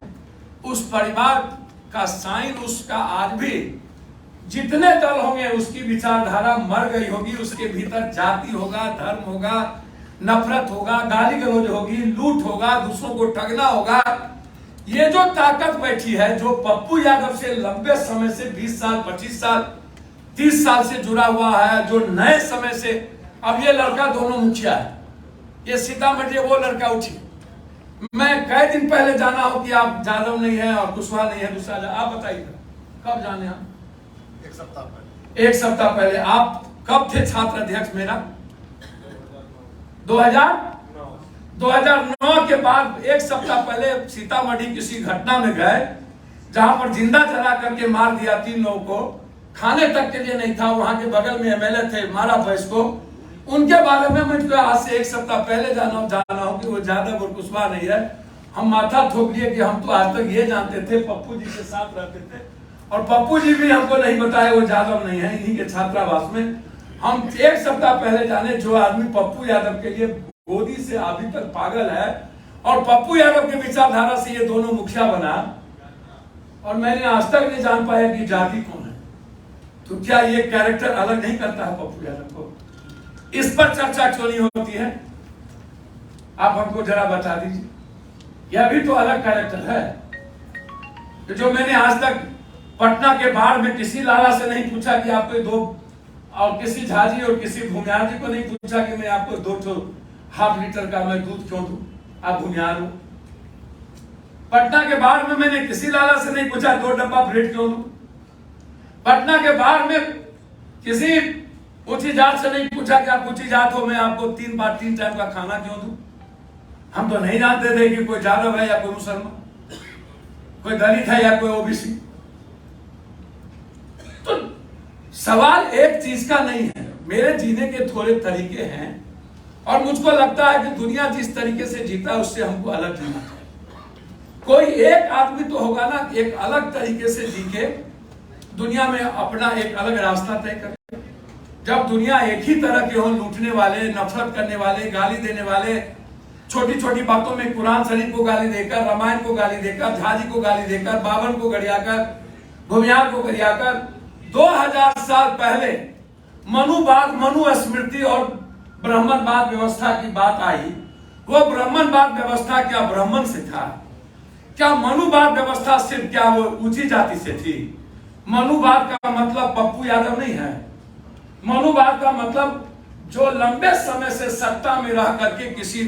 उस परिवार का साइन उसका आज भी जितने दल होंगे उसकी विचारधारा मर गई होगी, उसके भीतर जाति होगा, धर्म होगा, नफरत होगा, गाली गलौज होगी, लूट होगा, दूसरों को ठगना होगा। ये जो ताकत बैठी है, जो पप्पू यादव से लंबे समय से 20 साल 25 साल 30 साल से जुड़ा हुआ है, जो नए समय से, अब ये लड़का दोनों मुखिया है, ये सीतामढ़ी वो लड़का उठी। मैं कई दिन पहले जाना हो कि आप जादव नहीं है और कुशवाहा नहीं है, दूसरा आप बताइए कब जाने आप? 1 सप्ताह पहले। 1 सप्ताह पहले। आप कब थे छात्र अध्यक्ष मेरा? 2009 के बाद 1 सप्ताह पहले सीतामढ़ी किसी घटना में गए जहां पर जिंदा जला करके मार दिया 3 लोगों को, खाने तक के लिए नहीं था, वहां के बगल में एमएलए थे, मारा भैंस को। उनके बारे में मुझको आज से 1 सप्ताह पहले जाना हो कि वो यादव और कुशवाहा नहीं है। हम माथा ठोक लिए कि हम तो आज तक ये जानते थे पप्पू जी के साथ रहते थे और पप्पू जी भी हमको नहीं बताए वो यादव नहीं है, इन्हीं के छात्रावास में। हम 1 सप्ताह पहले जाने जो आदमी पप्पू यादव के लिए गोदी से अभी तक पागल है और पप्पू यादव के विचारधारा से ये दोनों मुखिया बना, और मैंने आज तक नहीं जान पाया कि जाति कौन है। तो क्या ये कैरेक्टर अलग नहीं करता है पप्पू यादव को? इस पर चर्चा क्यों नहीं होती है? आप हमको जरा बता दीजिए। यह भी तो अलग कैरेक्टर है। तो जो मैंने आज तक पटना के बाढ़ में किसी लाला से नहीं पूछा कि आपको 2, और किसी झाजी और किसी भूमियार जी को नहीं पूछा कि मैं आपको 2 ½ लीटर का मैं दूध क्यों दूं, आप भूमियार हो। पटना के बाढ़ में मैंने किसी लाला से नहीं पूछा 2 डब्बा ब्रेड क्यों दूं। पटना के बाढ़ में किसी ऊंची जात से नहीं पूछा कि आप ऊंची जात हो, मैं आपको 3 टाइम का खाना क्यों दूं। हम तो नहीं जानते थे कि कोई यादव है या कोई मुसलमान, कोई दलित है या कोई ओबीसी। तो सवाल एक चीज का नहीं है, मेरे जीने के थोड़े तरीके हैं और मुझको लगता है कि दुनिया जिस तरीके से जीता है उससे हमको अलग जीना चाहिए। कोई एक आदमी तो होगा ना एक अलग तरीके से जी के दुनिया में अपना एक अलग रास्ता तय करे। जब दुनिया एक ही तरह के हो, लूटने वाले, नफरत करने वाले, गाली देने वाले, छोटी छोटी बातों में कुरान शरीफ को गाली देकर, रामायण को गाली देकर, झाजी को गाली देकर, बावन को गरियाकर, भूमियार को गरियाकर, 2000 साल पहले मनुवाद, मनु स्मृति और ब्राह्मणवाद व्यवस्था की बात आई, वो ब्राह्मणवाद व्यवस्था क्या ब्राह्मण से था? क्या मनुवाद व्यवस्था सिर्फ क्या वो ऊंची जाति से थी? मनुवाद का मतलब पप्पू यादव नहीं है। मनुवाद का मतलब जो लंबे समय से सत्ता में रह करके किसी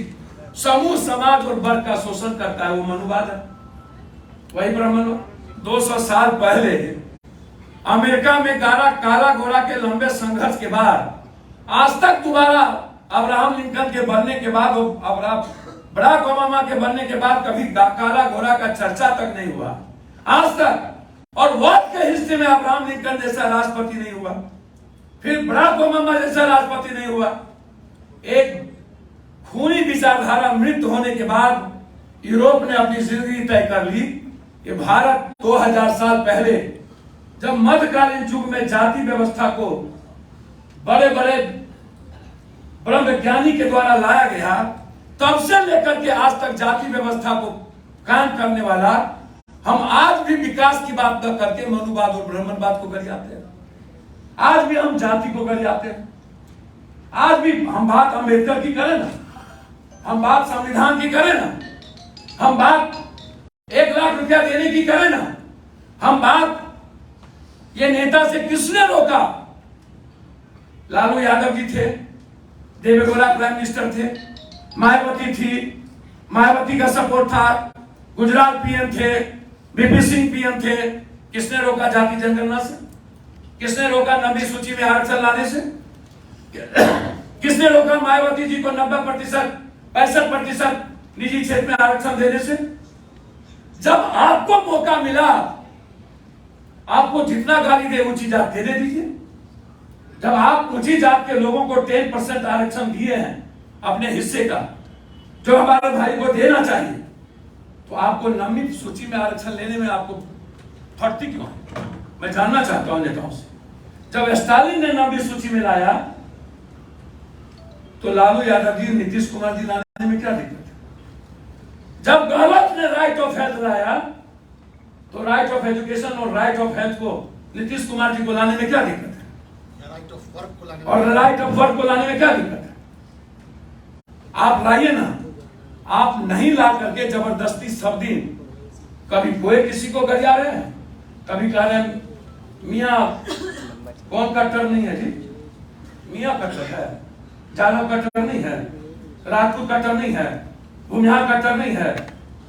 समूह, समाज और वर्ग का शोषण करता है, वो मनुवाद है। वही ब्राह्मण। 200 साल पहले अमेरिका में काला गोरा के लंबे संघर्ष के बाद आज तक दोबारा अब्राहम लिंकन के बनने के बाद, बराक ओबामा के बनने के बाद कभी काला गोरा का चर्चा तक नहीं हुआ आज तक। और वर्ल्ड के हिस्से में अब्राहम लिंकन जैसा राष्ट्रपति नहीं हुआ, फिर बराक ओबामा जैसा राष्ट्रपति नहीं हुआ। एक खूनी विचारधारा मृत होने के बाद यूरोप ने अपनी जिंदगी तय कर ली कि भारत 2000 साल पहले जब मध्यकालीन युग में जाति व्यवस्था को बड़े बड़े ब्रह्मज्ञानी के द्वारा लाया गया, तब से लेकर के आज तक जाति व्यवस्था को कायम करने वाला हम आज भी विकास की बात न करके मनुवाद और ब्राह्मणवाद को गरियाते हैं। आज भी हम जाति को गरियाते हैं। आज भी हम बात अम्बेडकर की करें ना, हम बात संविधान की करें ना, हम बात 1 लाख रुपया देने की करें ना, हम बात ये नेता से किसने रोका? लालू यादव जी थे, देवेगौड़ा प्राइम मिनिस्टर थे, मायावती थी, मायावती का सपोर्ट था, गुजरात पीएम थे, बीपी सिंह पीएम थे। किसने रोका जाति जनगणना से? किसने रोका 90 सूची में आरक्षण लाने से? किसने रोका मायावती जी को 90%, 65% निजी क्षेत्र में आरक्षण देने से? जब आपको मौका मिला, आपको जितना गाली दे ऊंची जात दे दीजिए। जब आप ऊंची जात के लोगों को 10% आरक्षण दिए हैं अपने हिस्से का, जो हमारे भाई को देना चाहिए, तो आपको 90 सूची में आरक्षण लेने में आपको फटती क्यों है? मैं जानना चाहता हूं नेताओं से। जब स्टालिन ने 90 सूची में लाया, तो लालू यादव जी, नीतीश कुमार जी लाने में क्या दिक्कत है? जब गहलोत ने राइट ऑफ हेल्थ लाया, तो राइट ऑफ एजुकेशन और राइट ऑफ हेल्थ को नीतीश कुमार जी को लाने में क्या दिक्कत है? और राइट ऑफ वर्क को लाने में क्या दिक्कत है? आप लाइए ना। आप नहीं ला करके जबरदस्ती सब दिन, कभी कोई किसी को गरिया रहे हैं, कभी कह रहे हैं मियाँ कौन कट्टर नहीं है जी, मियाँ कट्टर है, जालव कट्टर नहीं है, राजपूत कट्टर नहीं है, भूमिहार कट्टर नहीं है,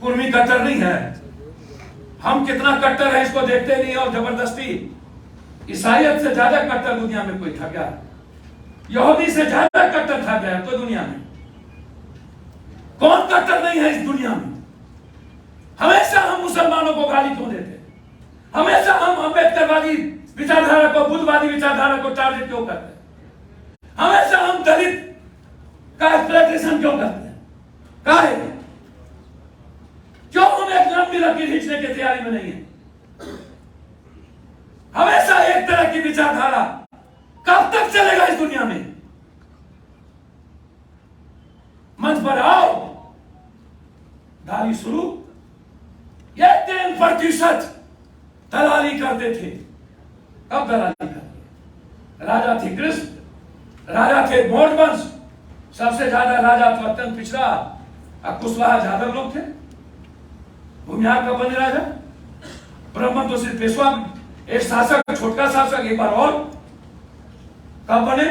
कुर्मी कट्टर नहीं है। हम कितना कट्टर है इसको देखते नहीं, और जबरदस्ती ईसाइयत से ज्यादा कट्टर दुनिया में कोई था क्या? यहूदी से ज्यादा कट्टर था क्या तो दुनिया में? कौन कट्टर नहीं है इस दुनिया में? हमेशा हम मुसलमानों को गाली क्यों देते? हमेशा हम अम्बेडकरवादी विचारधारा को, बुद्धवादी विचारधारा को टारगेट क्यों करते हैं? हमेशा हम दलित का एक्सप्लॉयटेशन क्यों करते हैं? काहे? क्यों हम एक लंबी लकीर खींचने की तैयारी में नहीं है? हमेशा एक तरह की विचारधारा कब तक चलेगा इस दुनिया में? मंच पर आओ, गाली शुरू। ये 3% दलाली करते थे। कब दलाली करते? राजा थे कृष्ण, राजा थे मौर्य वंश, सबसे ज्यादा राजा तो अत्यंत पिछड़ा कुशवाहा यादव लोग थे। भूमिहार का बने राजा, ब्राह्मण तो सिर्फ पेशवा, एक शासक, छोटा शासक, एक बार और कब बने?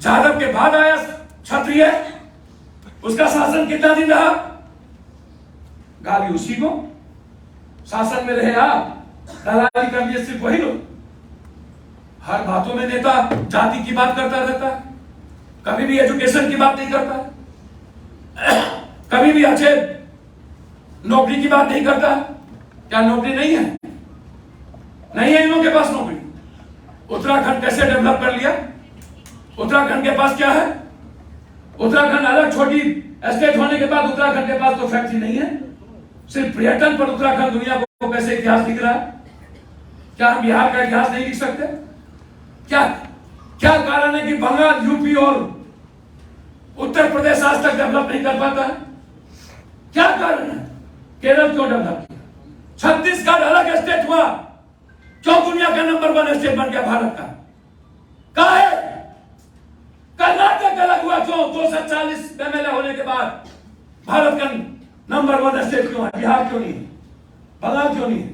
यादव के बाद आया क्षत्रिय, उसका शासन कितना दिन रहा? गाली उसी को। शासन में रहे आप, दलाली कर लिए सिर्फ वही लोग। हर बातों में नेता जाति की बात करता रहता है, कभी भी एजुकेशन की बात नहीं करता है, कभी भी अच्छे नौकरी की बात नहीं करता। क्या नौकरी नहीं है? नहीं है इन लोगों के पास नौकरी। उत्तराखंड कैसे डेवलप कर लिया? उत्तराखंड के पास क्या है? उत्तराखंड अलग छोटी स्टेट होने के बाद उत्तराखंड के पास तो फैक्ट्री नहीं है। सिर्फ पर्यटन पर उत्तराखंड दुनिया को कैसे इतिहास लिख रहा है? क्या हम बिहार का इतिहास नहीं लिख सकते? क्या क्या कारण है कि बंगाल, यूपी और उत्तर प्रदेश आज तक डेवलप नहीं कर पाता है? क्या कारण है? केरल क्यों डेवलप किया? छत्तीसगढ़ अलग स्टेट हुआ, क्यों दुनिया का नंबर 1 स्टेट बन गया भारत का? कहा है? कर्नाटक अलग हुआ क्यों? 240 एमएलए होने के बाद भारत का नंबर 1 स्टेट क्यों है? बिहार क्यों नहीं है? बंगाल क्यों नहीं है?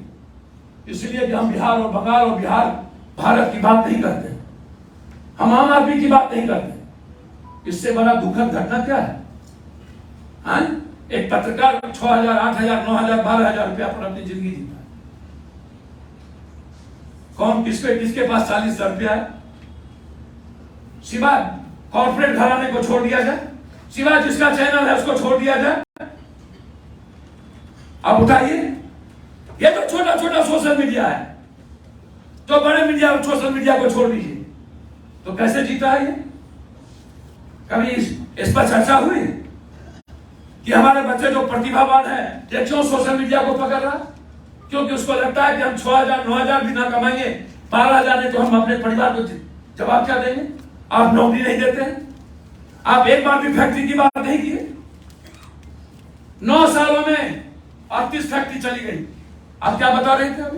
इसलिए कि हम बिहार और बंगाल और बिहार भारत की बात नहीं करते, हम आम आदमी की बात नहीं करते। इससे बड़ा दुखद घटना क्या है? हाँ? एक पत्रकार 6,000, 8,000, 9,000, 12,000 रुपया पर अपनी जिंदगी जीता है। कौन किसके पास 40,000 रुपया है? सिवाय कॉर्पोरेट घराने को छोड़ दिया जाए, सिवाय जिसका चैनल है उसको छोड़ दिया जाए। अब उठाइए, ये तो छोटा छोटा सोशल मीडिया है, तो बड़े मीडिया सोशल मीडिया को छोड़ दीजिए, तो कैसे जीता है ये? कभी इस पर चर्चा हुई कि हमारे बच्चे जो प्रतिभावान है ये क्यों सोशल मीडिया को पकड़ रहा? क्योंकि उसको लगता है कि हम 6,000, 9,000 भी ना कमाएंगे, 12,000 नहीं तो हम अपने परिवार को जवाब क्या देंगे? आप नौकरी नहीं देते हैं, आप एक बार भी फैक्ट्री की बात नहीं किए। 9 सालों में 38 फैक्ट्री चली गई। आप क्या बता रहे थे अभी?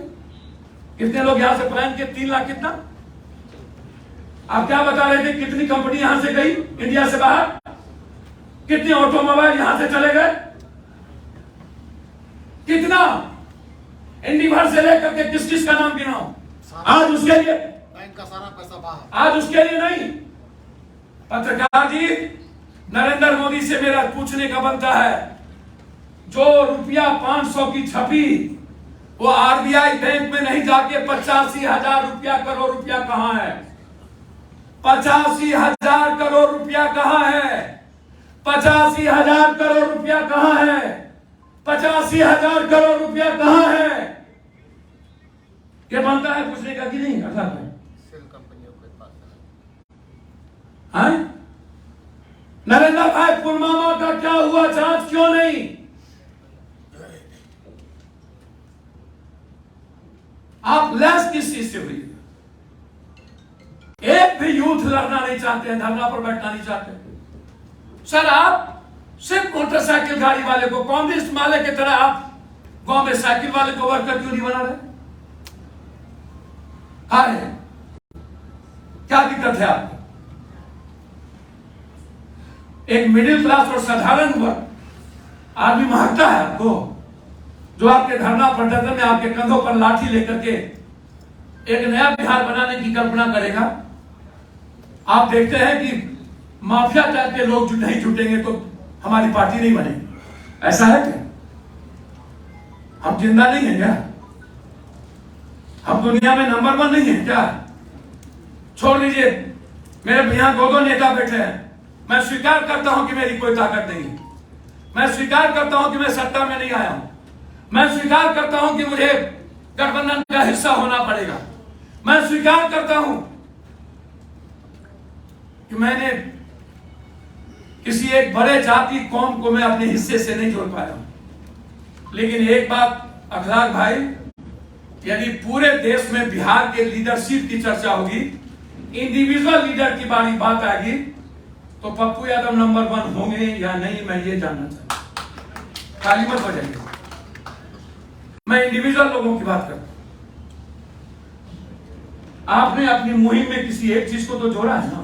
कितने लोग यहां से पलायन किए? 3 लाख कितना? आप क्या बता रहे थे? कितनी कंपनी यहां से गई इंडिया से बाहर? कितने ऑटोमोबाइल यहां से चले गए? कितना? इंडिवर से लेकर के किस किस का नाम गिनाओ? आज उसके लिए बैंक का सारा पैसा बाहर, आज उसके लिए नहीं। पत्रकार जी, नरेंद्र मोदी से मेरा पूछने का बनता है, जो रुपया 500 की छपी वो आरबीआई बैंक में नहीं जाके 85,000 रुपया करोड़ रुपया कहां है? 85,000 करोड़ रुपया कहां है? 85,000 करोड़ रुपया कहां है? 85,000 करोड़ रुपया कहां है? क्या बनता है पूछने का कि नहीं? अर्थात है सेल कंपनियों के पास हाँ? नरेंद्र भाई, पुलवामा का क्या हुआ? जांच क्यों नहीं? आप लैस किस चीज से हुई? एक भी यूथ लड़ना नहीं चाहते हैं, धरना पर बैठना नहीं चाहते। सर, आप सिर्फ मोटरसाइकिल गाड़ी वाले को कांग्रेस वाले की तरह आप गांव में साइकिल वाले को वर्कर क्यों नहीं बना रहे? हाँ है, क्या दिक्कत है आपको? एक मिडिल क्लास और साधारण वर्ग आदमी महकता है आपको, जो आपके धरना प्रदर्शन में आपके कंधों पर लाठी लेकर के एक नया बिहार बनाने की कल्पना करेगा। आप देखते हैं कि माफिया टाइप के लोग नहीं जुटेंगे तो हमारी पार्टी नहीं बनेगी। ऐसा है क्या? हम जिंदा नहीं है क्या? हम दुनिया में नंबर 1 नहीं है क्या? छोड़ दीजिए, मेरे यहां 2 नेता बैठे हैं। मैं स्वीकार करता हूं कि मेरी कोई ताकत नहीं है, मैं स्वीकार करता हूं कि मैं सत्ता में नहीं आया हूं, मैं स्वीकार करता हूं कि मुझे गठबंधन का हिस्सा होना पड़ेगा, मैं स्वीकार करता हूं कि मैंने किसी एक बड़े जाति कौम को मैं अपने हिस्से से नहीं जोड़ पाया हूं। लेकिन एक बात अखलाक भाई, यदि पूरे देश में बिहार के लीडरशिप की चर्चा होगी, इंडिविजुअल लीडर की बात आएगी, तो पप्पू यादव नंबर 1 होंगे या नहीं, मैं ये जानना चाहता हूं। खाली मत हो जाइए, मैं इंडिविजुअल लोगों की बात करता हूं। आपने अपनी मुहिम में किसी एक चीज को तो जोड़ा है ना,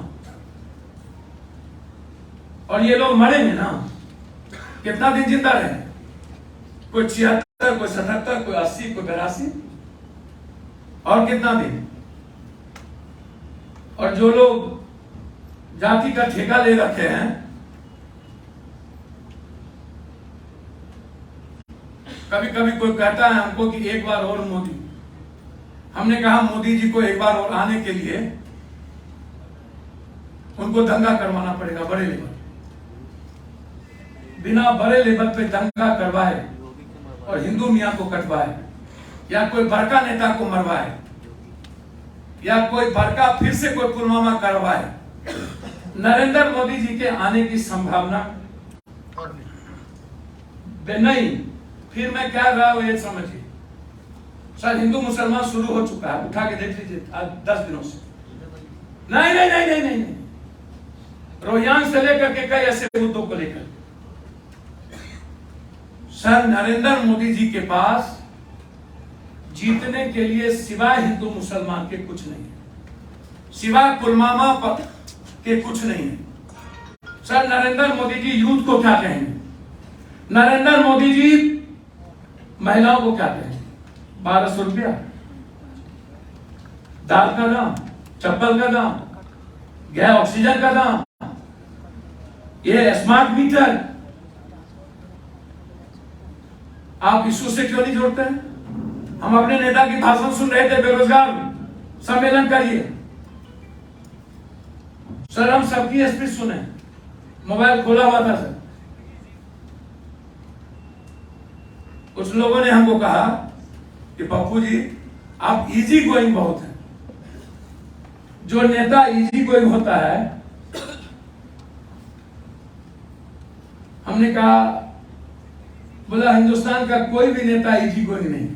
और ये लोग मरेंगे ना। कितना दिन जिंदा रहे? कोई 76, कोई 77, कोई 80, कोई 82, और कितना दिन? और जो लोग जाति का ठेका ले रखे हैं, कभी कभी कोई कहता है हमको कि एक बार और मोदी। हमने कहा मोदी जी को एक बार और आने के लिए उनको दंगा करवाना पड़ेगा बड़े लेवल। बिना बड़े लेवल पे दंगा करवाए और हिंदू मियां को कटवाए, या कोई बड़का नेता को मरवाए, या कोई बड़का फिर से कोई पुलवामा करवाए, नरेंद्र मोदी जी के आने की संभावना नहीं। फिर मैं क्या रहा हूं ये समझिए। सर, हिंदू मुसलमान शुरू हो चुका है, उठा के देख लीजिए आज 10 दिनों से। नहीं नहीं नहीं नहीं नहीं, नहीं। रोहिंग्या से लेकर के कई ऐसे मुद्दों को लेकर सर, नरेंद्र मोदी जी के पास जीतने के लिए सिवाय हिंदू मुसलमान के कुछ नहीं है। सिवाय पुलवामा के कुछ नहीं है। सर नरेंद्र मोदी जी यूथ को क्या कहेंगे? नरेंद्र मोदी जी महिलाओं को क्या कहेंगे? 1200 रुपया दाल का दाम, चप्पल का दाम, गैस ऑक्सीजन का दाम, ये स्मार्ट मीटर, आप इशू से क्यों नहीं जोड़ते हैं? हम अपने नेता की भाषण सुन रहे थे, बेरोजगार सम्मेलन करिए। सर हम सबकी स्पीच सुने, मोबाइल खोला हुआ था सर। कुछ लोगों ने हमको कहा कि पप्पू जी आप इजी गोइंग बहुत हैं। जो नेता इजी गोइंग होता है, हमने कहा, बोला हिंदुस्तान का कोई भी नेता इजी गोइंग नहीं।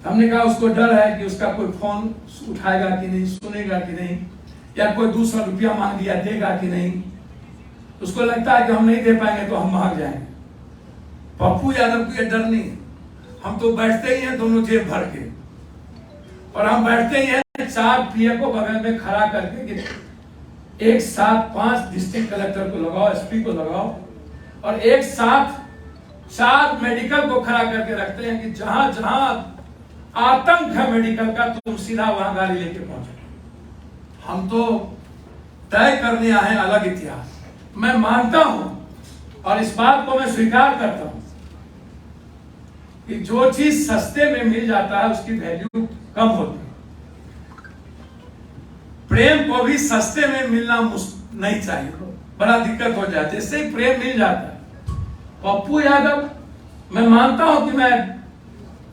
हमने कहा उसको डर है कि उसका कोई फोन उठाएगा कि नहीं, सुनेगा कि नहीं, या कोई 200 रुपया मांग लिया देगा कि नहीं। उसको लगता है कि हम नहीं दे पाएंगे तो हम भाग जाएंगे। पप्पू यादव को यह डर नहीं है। हम तो बैठते ही हैं दोनों जेब भर के, और हम बैठते ही हैं 4 पीए को बगल में खड़ा करके कि एक साथ 5 डिस्ट्रिक्ट कलेक्टर को लगाओ, एसपी को लगाओ, और एक साथ 4 मेडिकल को खड़ा करके रखते हैं कि जहां जहां आतंक है मेडिकल का, तुम सीधा वहां गाड़ी लेके पहुंचो। हम तो तय करने आए हैं अलग इतिहास। मैं मानता हूं और इस बात को मैं स्वीकार करता हूं कि जो चीज सस्ते में मिल जाता है उसकी वैल्यू कम होती है। प्रेम को भी सस्ते में मिलना नहीं चाहिए, बड़ा दिक्कत हो जाती है। इससे ही प्रेम मिल जाता है। पप्पू यादव, मैं मानता हूं कि मैं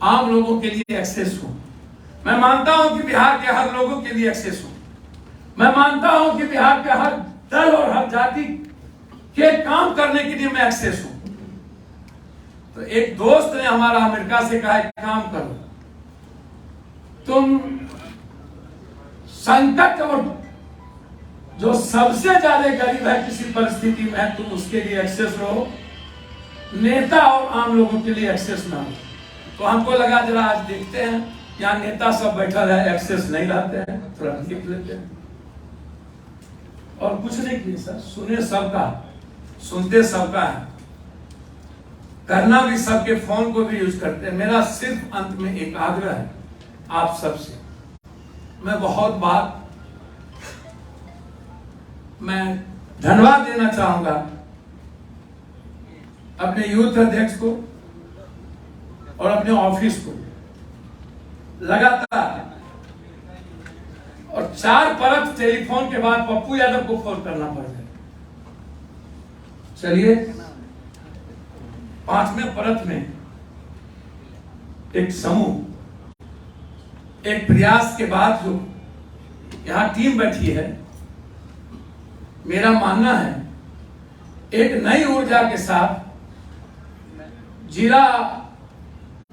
आम लोगों के लिए एक्सेस हूं। मैं मानता हूं कि बिहार के हर लोगों के लिए एक्सेस हूं। मैं मानता हूं कि बिहार के हर दल और हर जाति के काम करने के लिए मैं एक्सेस हूं। तो एक दोस्त ने हमारा अमेरिका से कहा एक काम करो, तुम संकट और जो सबसे ज्यादा गरीब है किसी परिस्थिति में, तुम उसके लिए एक्सेस रहो, नेता और आम लोगों के लिए एक्सेस ना हो। तो हमको लगा जरा आज देखते हैं, यहाँ नेता सब बैठा है, एक्सेस नहीं रहते हैं, थोड़ा लिख लेते हैं। और कुछ नहीं किए सर, सुने सबका, सुनते सबका है, करना भी सबके, फोन को भी यूज करते हैं। मेरा सिर्फ अंत में एक आग्रह है आप सबसे। मैं बहुत बात मैं धन्यवाद देना चाहूंगा अपने यूथ अध्यक्ष को और अपने ऑफिस को। लगातार और 4 परत टेलीफोन के बाद पप्पू यादव को फोन करना पड़ जाए। चलिए 5वें परत में एक समूह, एक प्रयास के बाद जो यहां टीम बैठी है, मेरा मानना है एक नई ऊर्जा के साथ जिला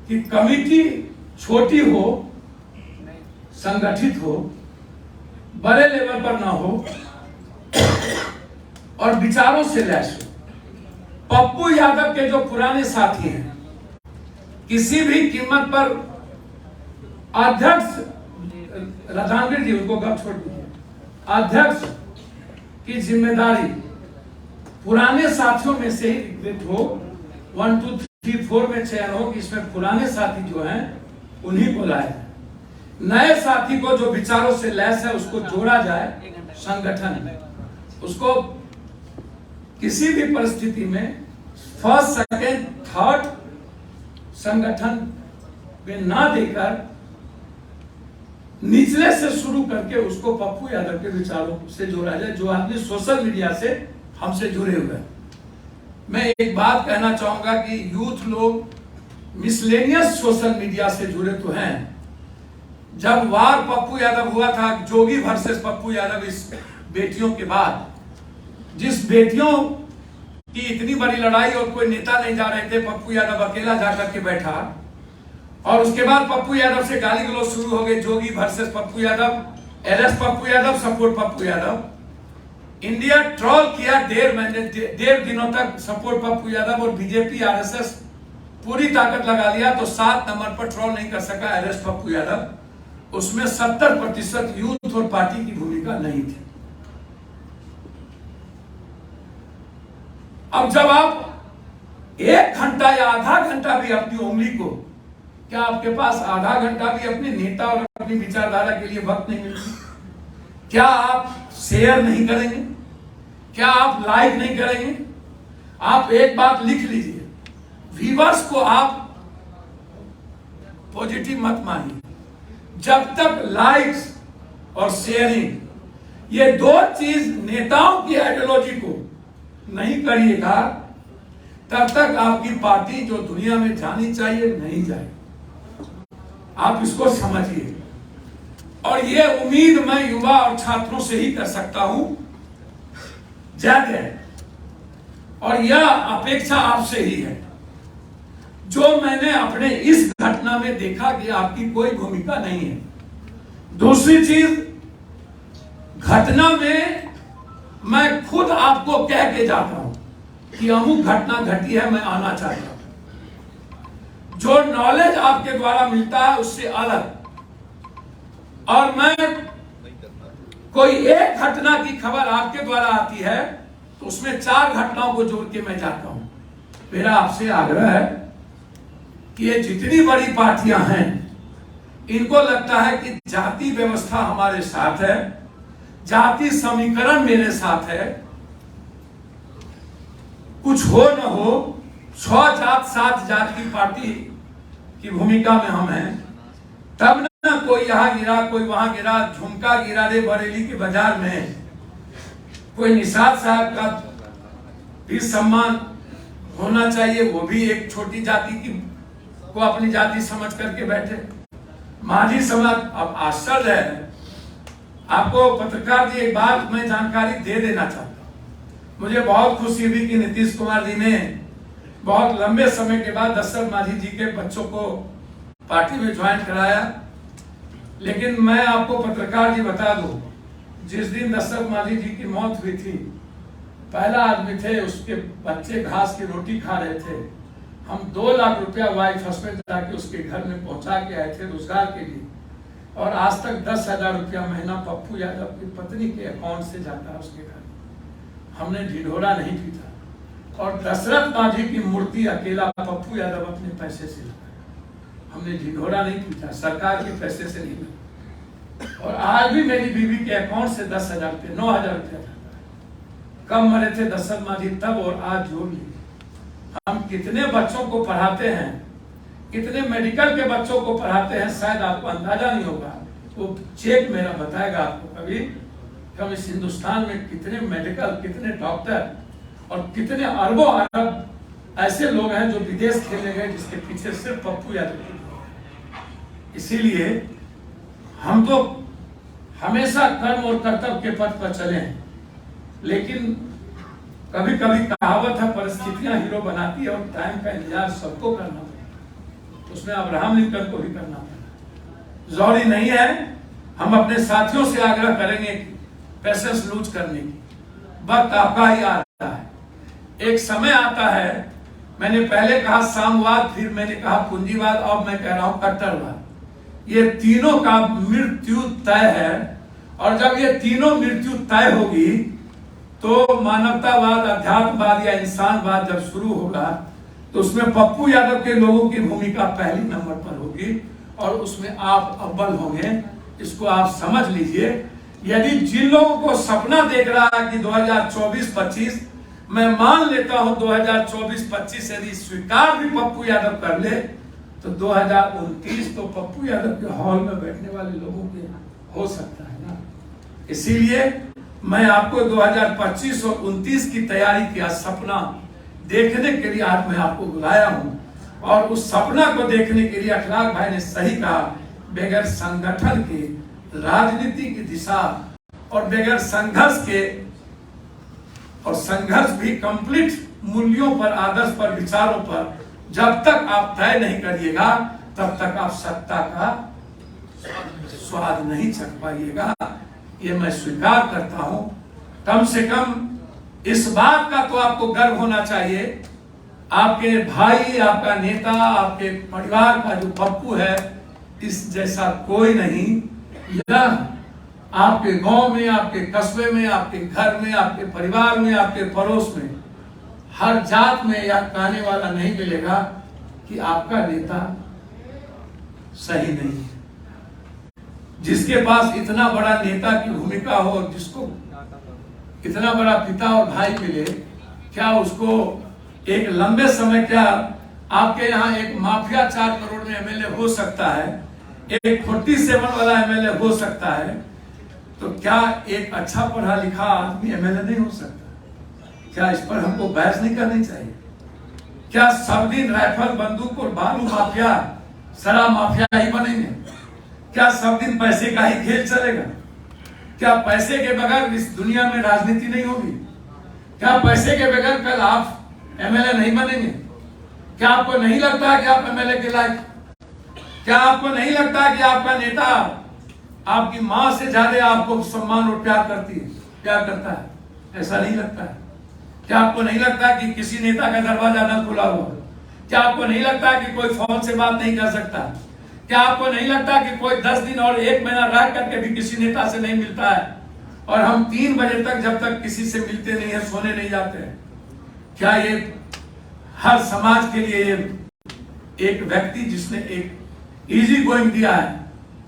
की कमिटी छोटी हो, संगठित हो, बड़े लेवल पर ना हो और विचारों से लैस हो। पप्पू यादव के जो पुराने साथी हैं, किसी भी कीमत पर अध्यक्ष राधानगढ़ जी, उनको गप छोड़ दीजिए, अध्यक्ष की जिम्मेदारी पुराने साथियों में से ही रिक्रूट हो, 1 2 3 4 में चयन हो कि इसमें पुराने साथी जो हैं उन्हीं को लाया जाए। नए साथी को जो विचारों से लैस है उसको जोड़ा जाए संगठन में। उसको किसी भी परिस्थिति में फर्स्ट, सेकेंड, थर्ड संगठन में ना देकर निचले से शुरू करके उसको पप्पू यादव के विचारों से जोड़ा जाए, जो आदमी सोशल मीडिया से हमसे जुड़े हुए हैं। मैं एक बात कहना चाहूंगा कि यूथ लोग मिसलेनियस सोशल मीडिया से जुड़े तो हैं। जब वार पप्पू यादव हुआ था, जोगी वर्सेस पप्पू यादव, इस बेटियों के बाद, जिस बेटियों की इतनी बड़ी लड़ाई और कोई नेता नहीं जा रहे थे, पप्पू यादव अकेला जाकर के बैठा, और उसके बाद पप्पू यादव से गाली गलौज शुरू हो गए, Jogi versus Pappu Yadav, arrest Pappu Yadav, support Pappu Yadav. India troll किया 1.5 दिनों तक सपोर्ट पप्पू यादव, और बीजेपी आरएसएस पूरी ताकत लगा लिया, तो 7 नंबर पर ट्रोल नहीं कर सका अरेस्ट पप्पू यादव। उसमें 70% यूथ और पार्टी की भूमिका नहीं थी। अब जब आप 1 घंटा या आधा घंटा भी अपनी उंगली को, क्या आपके पास आधा घंटा भी अपने नेता और अपनी विचारधारा के लिए वक्त नहीं मिलती? क्या आप शेयर नहीं करेंगे? क्या आप लाइक नहीं करेंगे? आप एक बात लिख लीजिए, व्यूअर्स को आप पॉजिटिव मत मानिए। जब तक लाइक्स और शेयरिंग ये 2 चीज नेताओं की आइडियोलॉजी को नहीं करिएगा, तब तक आपकी पार्टी जो दुनिया में जानी चाहिए नहीं जाएगी। आप इसको समझिए। और ये उम्मीद मैं युवा और छात्रों से ही कर सकता हूं, जय। और यह अपेक्षा आपसे ही है। जो मैंने अपने इस घटना में देखा कि आपकी कोई भूमिका नहीं है। दूसरी चीज, घटना में मैं खुद आपको कह के जाता हूं कि अमुक घटना घटी है, मैं आना चाहता हूं। जो नॉलेज आपके द्वारा मिलता है उससे अलग। और मैं कोई एक घटना की खबर आपके द्वारा आती है तो उसमें 4 घटनाओं को जोड़ के मैं जाता हूं। मेरा आपसे आग्रह है कि ये जितनी बड़ी पार्टियां हैं, इनको लगता है कि जाति व्यवस्था हमारे साथ है, जाति समीकरण मेरे साथ है, कुछ हो न हो 6 जात 7 जात की पार्टी की भूमिका में हम हैं। तब ना कोई यहां गिरा, कोई वहां गिरा, झुमका गिरा रे बरेली के बाजार में, कोई निषाद साहब का भी सम्मान होना चाहिए, वो भी एक छोटी जाति की को अपनी जाति समझ करके बैठे। माझी समाज, अब आश्चर्य है, आपको पत्रकार जी एक बात मैं जानकारी दे देना चाहता हूं। मुझे बहुत खुशी हुई कि नीतीश कुमार जी ने बहुत लंबे समय के बाद दशरथ माझी जी के बच्चों को पार्टी में ज्वाइन कराया। लेकिन मैं आपको पत्रकार जी बता दूं, जिस दिन दशरथ माझी जी की मौत हुई थी, पहला आदमी थे, उसके बच्चे घास की रोटी खा रहे थे। हम 2 लाख रुपया वाइफ हस्बैंड जाके उसके घर में पहुंचा के आए थे रोजगार के लिए। और आज तक 10,000 रुपया महीना पप्पू यादव की पत्नी के अकाउंट से जाता है उसके घर। हमने ढिढोरा नहीं पीटा। और दशरथ माझी की मूर्ति अकेला पप्पू यादव अपने पैसे से लगाया। हमने ढिढोरा नहीं पीटा, सरकार के पैसे से नहीं लगा। और आज भी मेरी बीवी के अकाउंट से 10,000 रुपये 9,000 रुपया जाता है। कब मरे थे दशरथ माझी तब और आज जोड़ लीजिए। हम कितने बच्चों को पढ़ाते हैं, कितने मेडिकल के बच्चों को पढ़ाते हैं, शायद आपको अंदाजा नहीं होगा। वो चेक मेरा बताएगा आपको कभी कि हम इस हिंदुस्तान में कितने मेडिकल, कितने डॉक्टर और कितने अरबों अरब ऐसे लोग हैं जो विदेश खेलने गए, जिसके पीछे सिर्फ पप्पू यादव। इसीलिए हम तो हमेशा कर्म और कर्तव्य के पथ पर चले हैं। लेकिन कभी कभी कहावत है, परिस्थितियां हीरो बनाती है और टाइम का इंतजार सबको करना पड़ता। उसमें अब्राहम लिंकन को भी करना पड़ा। जरूरी नहीं है। हम अपने साथियों से आग्रह करेंगे पैसेंस लूज करने की। वक्त आपका ही आता है। एक समय आता है, मैंने पहले कहा साम्यवाद, फिर मैंने कहा पूंजीवाद, अब मैं कह रहा हूं कट्टरवाद। ये तीनों का मृत्यु तय है। और जब ये तीनों मृत्यु तय होगी तो मानवतावाद, अध्यात्मवाद या इंसानवाद जब शुरू होगा तो उसमें पप्पू यादव के लोगों की भूमिका पहली नंबर पर होगी और उसमें आप अव्वल होंगे। इसको आप समझ लीजिए। यदि जिन लोगों को सपना देख रहा है कि 2024-25, मैं मान लेता हूं 2024-25 यदि स्वीकार भी पप्पू यादव कर ले तो 2029 तो पप्पू यादव के हॉल में बैठने वाले लोगों के हो सकता है ना। इसीलिए मैं आपको 2025 और 29 की तैयारी किया सपना देखने के लिए आज मैं आपको बुलाया हूं। और उस सपना को देखने के लिए अखलाक भाई ने सही कहा, बगैर संगठन के राजनीति की दिशा और बगैर संघर्ष के, और संघर्ष भी कंप्लीट मूल्यों पर, आदर्श पर, विचारों पर जब तक आप तय नहीं करिएगा तब तक आप सत्ता का स्वाद नहीं चख पाइएगा। ये मैं स्वीकार करता हूं। कम से कम इस बात का तो आपको गर्व होना चाहिए, आपके भाई, आपका नेता, आपके परिवार का जो पप्पू है, इस जैसा कोई नहीं। यह आपके गांव में, आपके कस्बे में, आपके घर में, आपके परिवार में, आपके पड़ोस में, हर जात में यह कहने वाला नहीं मिलेगा कि आपका नेता सही नहीं है। जिसके पास इतना बड़ा नेता की भूमिका हो और जिसको इतना बड़ा पिता और भाई मिले, क्या उसको एक लंबे समय, क्या आपके यहाँ एक माफिया 4 करोड़ में एमएलए हो सकता है, एक 47 वाला एमएलए हो सकता है, तो क्या एक अच्छा पढ़ा लिखा आदमी एमएलए नहीं हो सकता? क्या इस पर हमको बहस नहीं करनी चाहिए? क्या सब दिन राइफल, बंदूक और बालू माफिया, शराब माफिया ही बनेंगे? क्या सब दिन पैसे का ही खेल चलेगा? क्या पैसे के बगैर इस दुनिया में राजनीति नहीं होगी? क्या पैसे के बगैर कल आप एमएलए नहीं बनेंगे? क्या आपको नहीं लगता कि आप एमएलए के लायक? क्या आपको नहीं लगता कि आपका नेता आपकी मां से ज्यादा आपको सम्मान और प्यार करता है? ऐसा नहीं लगता है? क्या आपको नहीं लगता कि किसी नेता का दरवाजा न खुला हुआ? क्या आपको नहीं लगता कि कोई फोन से बात नहीं कर सकता? क्या आपको नहीं लगता कि कोई 10 दिन और 1 महीना रह करके भी किसी नेता से नहीं मिलता है? और हम 3 बजे तक जब तक किसी से मिलते नहीं है, सोने नहीं जाते हैं? क्या ये हर समाज के लिए एक व्यक्ति जिसने एक इजी गोइंग दिया है,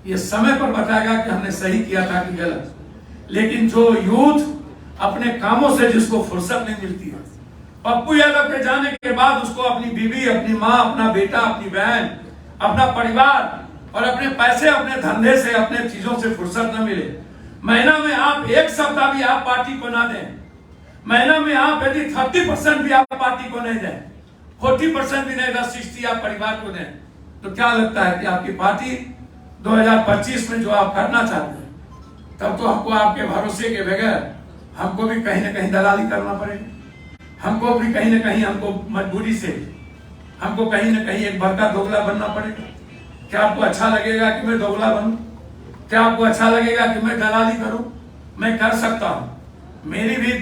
ये समय पर बताएगा कि हमने सही किया था कि गलत? लेकिन जो यूथ अपने कामों से जिसको फुर्सत नहीं मिलती है, पप्पू यादव के जाने के बाद उसको अपनी बीवी, अपनी माँ, अपना बेटा, अपनी बहन, अपना परिवार और अपने पैसे, अपने धंधे से, अपने चीजों से फुर्सत न मिले। महीना में आप एक सप्ताह भी आप पार्टी को ना दें, महीना में आप यदि 30% भी आप पार्टी को नहीं दें, 40% भी नहीं, 60 आप परिवार को दें, तो क्या लगता है कि आपकी पार्टी 2025 में जो आप करना चाहते हैं, तब तो हमको आपके भरोसे के बगैर हमको भी कहीं ना कहीं दलाली करना पड़ेगा। हमको भी कहीं ना कहीं, हमको मजबूरी से, हमको कहीं ना कहीं एक बड़का दोगला बनना पड़ेगा। क्या आपको अच्छा लगेगा कि मैं दोगला बनूं? क्या आपको अच्छा लगेगा कि मैं दलाली करूं? मैं कर सकता हूं, मेरी भी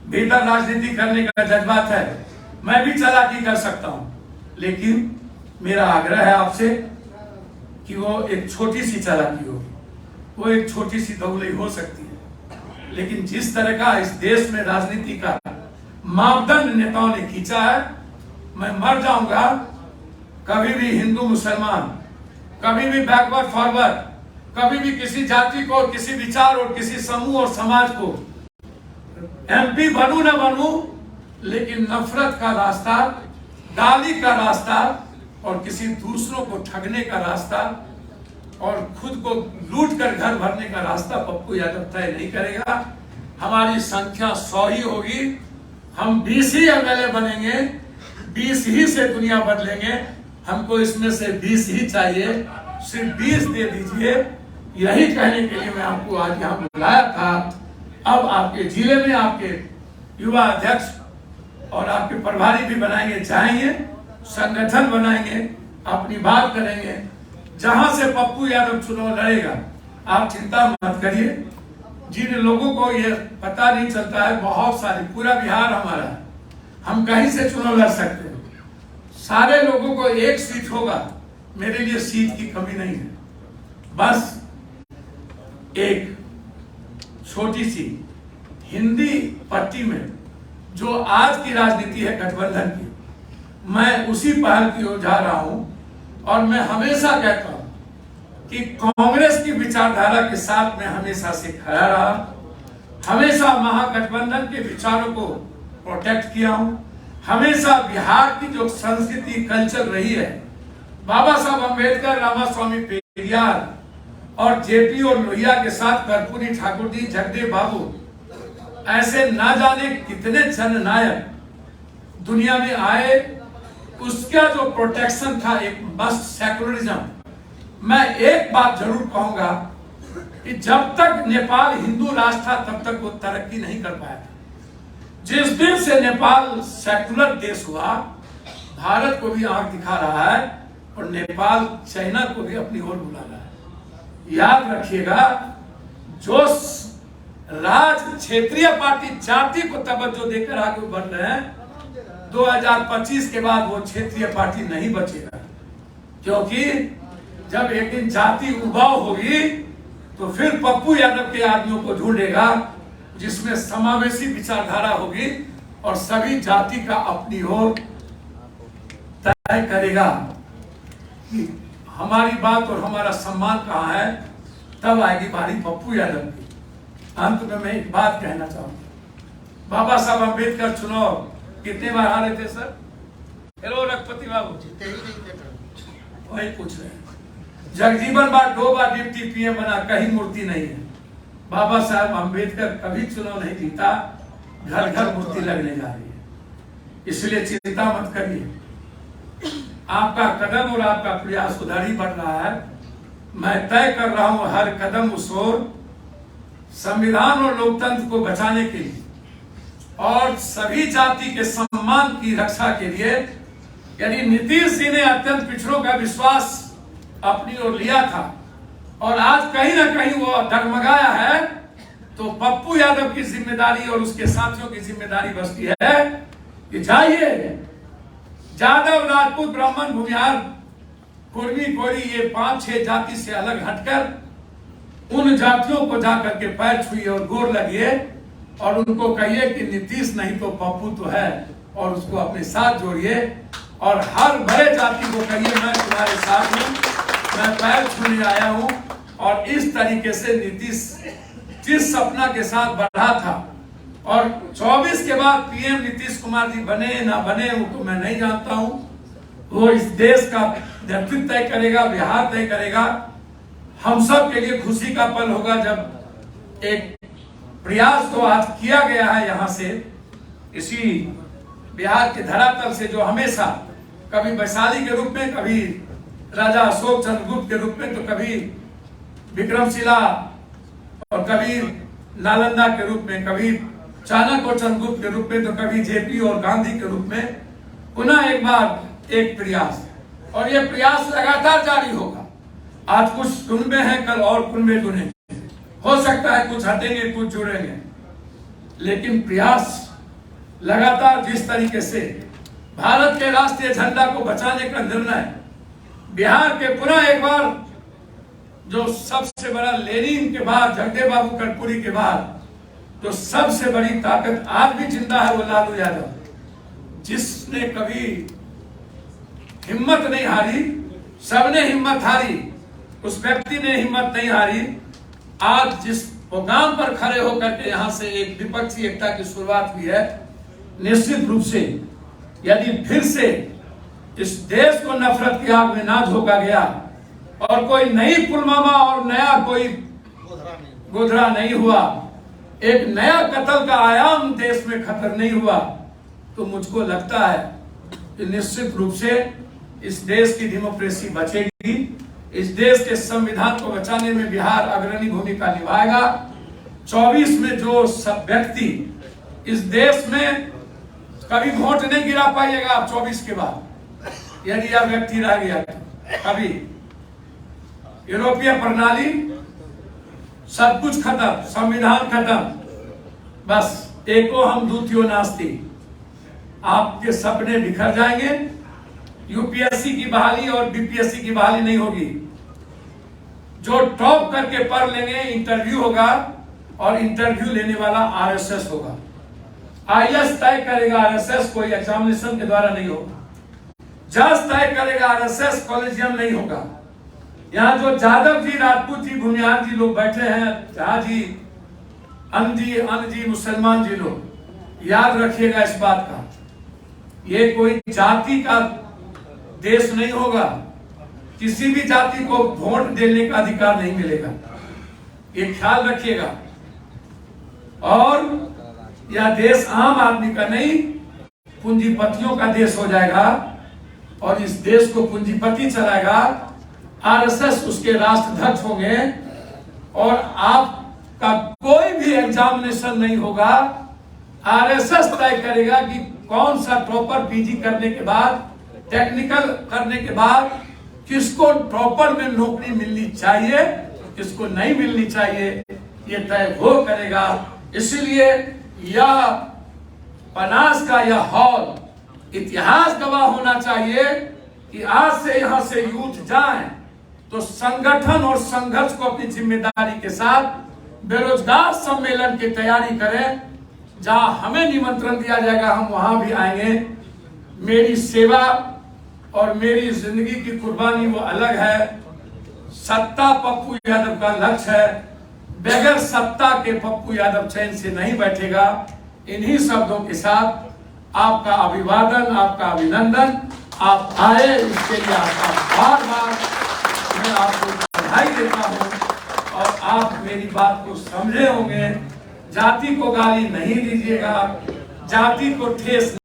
भीतर राजनीति करने का जज्बात है, मैं भी चालाकी कर सकता हूं, लेकिन मेरा आग्रह है आपसे कि वो एक छोटी सी चालाकी होगी, वो एक छोटी सी दोगली हो सकती है, लेकिन जिस तरह का इस देश में राजनीति का मापदंड नेताओं ने खींचा है, मैं मर जाऊंगा कभी भी हिंदू मुसलमान, कभी भी बैकवर्ड फॉरवर्ड, कभी भी किसी जाति को, किसी विचार और किसी समूह और समाज को एमपी बनूं न बनूं, लेकिन नफरत का रास्ता, गाली का रास्ता और किसी दूसरों को ठगने का रास्ता और खुद को लूट कर घर भरने का रास्ता पप्पू यादव तय नहीं करेगा। हमारी संख्या 100 ही होगी, हम 20 ही एमएलए बनेंगे, 20 ही से दुनिया बदलेंगे। हमको इसमें से 20 ही चाहिए, सिर्फ 20 दे दीजिए। यही कहने के लिए मैं आपको आज यहाँ बुलाया था। अब आपके जिले में आपके युवा अध्यक्ष और आपके प्रभारी भी बनाएंगे, चाहेंगे संगठन बनाएंगे, अपनी बात करेंगे। जहां से पप्पू यादव चुनाव लड़ेगा, आप चिंता मत करिए। जिन लोगों को ये पता नहीं चलता है, बहुत सारे, पूरा बिहार हमारा है, हम कहीं से चुनाव लड़ सकते हैं। सारे लोगों को एक सीट होगा, मेरे लिए सीट की कमी नहीं है। बस एक छोटी सी हिंदी पट्टी में जो आज की राजनीति है गठबंधन की, मैं उसी पहल की ओर जा रहा हूं। और मैं हमेशा कहता हूं कि कांग्रेस की विचारधारा के साथ मैं हमेशा से खड़ा रहा, हमेशा महागठबंधन के विचारों को प्रोटेक्ट किया हूं, हमेशा बिहार की जो संस्कृति कल्चर रही है, बाबा साहब अम्बेडकर, रामास्वामी पेरियार और जेपी और लोहिया के साथ कर्पूरी ठाकुर जी, जगदेव बाबू, ऐसे ना जाने कितने जननायक दुनिया में आए, उसका जो प्रोटेक्शन था, एक मस्त सेकुलरिज्म। मैं एक बात जरूर कहूंगा कि जब तक नेपाल हिंदू राष्ट्र था तब तक वो तरक्की नहीं कर पाया था। जिस दिन से नेपाल सेकुलर देश हुआ, भारत को भी आंख दिखा रहा है और नेपाल चाइना को भी अपनी ओर बुला रहा है। याद रखिएगा, जो राज क्षेत्रीय पार्टी जाति को तवज्जो देकर आगे बढ़ रहे हैं, 2025 के बाद वो क्षेत्रीय पार्टी नहीं बचेगा, क्योंकि जब एक दिन जाति उबाव होगी तो फिर पप्पू यादव के आदमियों को ढूंढेगा जिसमें समावेशी विचारधारा होगी और सभी जाति का अपनी ओर तय करेगा कि हमारी बात और हमारा सम्मान कहाँ है। तब आएगी बारी पप्पू यादव की। अंत में मैं एक बात कहना चाहूंगा, बाबा साहब अम्बेडकर चुनाव कितने बार हारे थे सर? हेलो रघुपति बाबू, जीते ही नहीं थे। वही पूछ रहे हैं। जगजीवन बार 2 बार डिप्टी पीएम बना, कहीं मूर्ति नहीं है। बाबा साहब अम्बेडकर कभी चुनाव नहीं जीता, घर घर मूर्ति लगने जा रही है। इसलिए चिंता मत करिए, आपका कदम और आपका प्रयास उधर ही बढ़ रहा है। मैं तय कर रहा हूं हर कदम उस ओर, संविधान और लोकतंत्र को बचाने के लिए और सभी जाति के सम्मान की रक्षा के लिए। यदि नीतीश जी ने अत्यंत पिछड़ों का विश्वास अपनी ओर लिया था और आज कहीं ना कहीं वो डगमगाया है, तो पप्पू यादव की जिम्मेदारी और उसके साथियों की जिम्मेदारी बसती है कि जाइए यादव, राजपूत, ब्राह्मण, भूमिहार, कुर्मी, कोरी, ये 5-6 जाति से अलग हटकर उन जातियों को जाकर के पैर छुइए और गोर लगिए और उनको कहिए कि नीतीश नहीं तो पप्पू तो है, और उसको अपने साथ जोड़िए और हर बड़े जाति को कहिए मैं तुम्हारे साथ हूं, मैं पैर छूने आया हूं। और इस तरीके से नीतीश जिस सपना के साथ बढ़ा था और 24 के बाद पीएम नीतीश कुमार जी बने ना बने वो तो मैं नहीं जानता हूं, वो इस देश का नेतृत्व तय करेगा, बिहार तय करेगा। हम सब के लिए खुशी का पल होगा जब एक प्रयास तो आज किया गया है यहाँ से, इसी बिहार के धरातल से, जो हमेशा कभी वैशाली के रूप में, कभी राजा अशोक चंद्रगुप्त के रूप में, तो कभी विक्रमशिला और कभी नालंदा के रूप में, कभी चाणक्य और चंद्रगुप्त के रूप में, तो कभी जेपी और गांधी के रूप में पुनः एक बार एक प्रयास, और ये प्रयास लगातार जारी होगा। आज कुछ कुनबे हैं, कल और कुनबे जुड़ेंगे, हो सकता है कुछ हटेंगे कुछ जुड़ेंगे, लेकिन प्रयास लगातार जिस तरीके से भारत के राष्ट्रीय झंडा को बचाने का निर्णय, बिहार के पुनः एक बार जो सबसे बड़ा लेनिन के बाद, जगदेव बाबू कर्पूरी के बाद जो सबसे बड़ी ताकत आज भी जिंदा है, वो लालू यादव, जिसने कभी हिम्मत नहीं हारी। सबने हिम्मत हारी, उस व्यक्ति ने हिम्मत नहीं हारी। आज जिस मुकाम पर खड़े होकर के यहाँ से एक विपक्षी एकता की शुरुआत हुई है, निश्चित रूप से यदि फिर से इस देश को नफरत की आग में ना झोंका गया और कोई नई पुलवामा और नया कोई गोधरा नहीं हुआ, एक नया कत्ल का आयाम देश में खत्म नहीं हुआ, तो मुझको लगता है कि निश्चित रूप से इस देश की डेमोक्रेसी बचेगी। इस देश के संविधान को बचाने में बिहार अग्रणी भूमिका निभाएगा। 24 में जो सब व्यक्ति इस देश में कभी वोट नहीं गिरा पाइएगा आप 24 के बाद, यदि यह व्यक्ति रह गया कभी, यूरोपीय प्रणाली सब कुछ खत्म, संविधान खत्म, बस एको हम द्वितीयो नास्ति, आपके सपने बिखर जाएंगे। यूपीएससी की बहाली और बीपीएससी की बहाली नहीं होगी। जो टॉप करके पढ़ लेंगे, इंटरव्यू होगा और इंटरव्यू लेने वाला आरएसएस होगा। आईएएस तय करेगा आरएसएस, कोई एग्जामिनेशन के द्वारा नहीं होगा। जज तय करेगा आरएसएस, कॉलेजियम नहीं होगा। यहाँ जो जादव जी, राजपूत जी, भूमिहार जी लोग बैठे हैं, झा जी, अन जी, मुसलमान जी लोग, याद रखिएगा इस बात का, ये कोई जाति का देश नहीं होगा। किसी भी जाति को वोट देने का अधिकार नहीं मिलेगा, ये ख्याल रखिएगा। और यह देश आम आदमी का नहीं, पूंजीपतियों का देश हो जाएगा और इस देश को पूंजीपति चलाएगा। आरएसएस उसके राष्ट्राध्यक्ष होंगे और आपका कोई भी एग्जामिनेशन नहीं होगा। आरएसएस तय करेगा कि कौन सा टॉपर पीजी करने के बाद, टेक्निकल करने के बाद किसको टॉपर में नौकरी मिलनी चाहिए, किसको नहीं मिलनी चाहिए, ये तय वो करेगा। इसलिए यह बनास का यह हॉल इतिहास गवाह होना चाहिए कि आज से यहां से यूथ जाएं तो संगठन और संघर्ष को अपनी जिम्मेदारी के साथ बेरोजगार सम्मेलन की तैयारी करें। जहां हमें निमंत्रण दिया जाएगा हम वहां भी आएंगे। मेरी सेवा और मेरी जिंदगी की कुर्बानी वो अलग है। सत्ता पप्पू यादव का लक्ष्य है, बगैर सत्ता के पप्पू यादव चैन से नहीं बैठेगा। इन्हीं शब्दों के साथ आपका अभिवादन, आपका अभिनंदन। आप आए इसके लिए आपका बार बार मैं आपको बधाई देता हूं और आप मेरी बात को समझे होंगे। जाति को गाली नहीं दीजिएगा, जाति को ठेस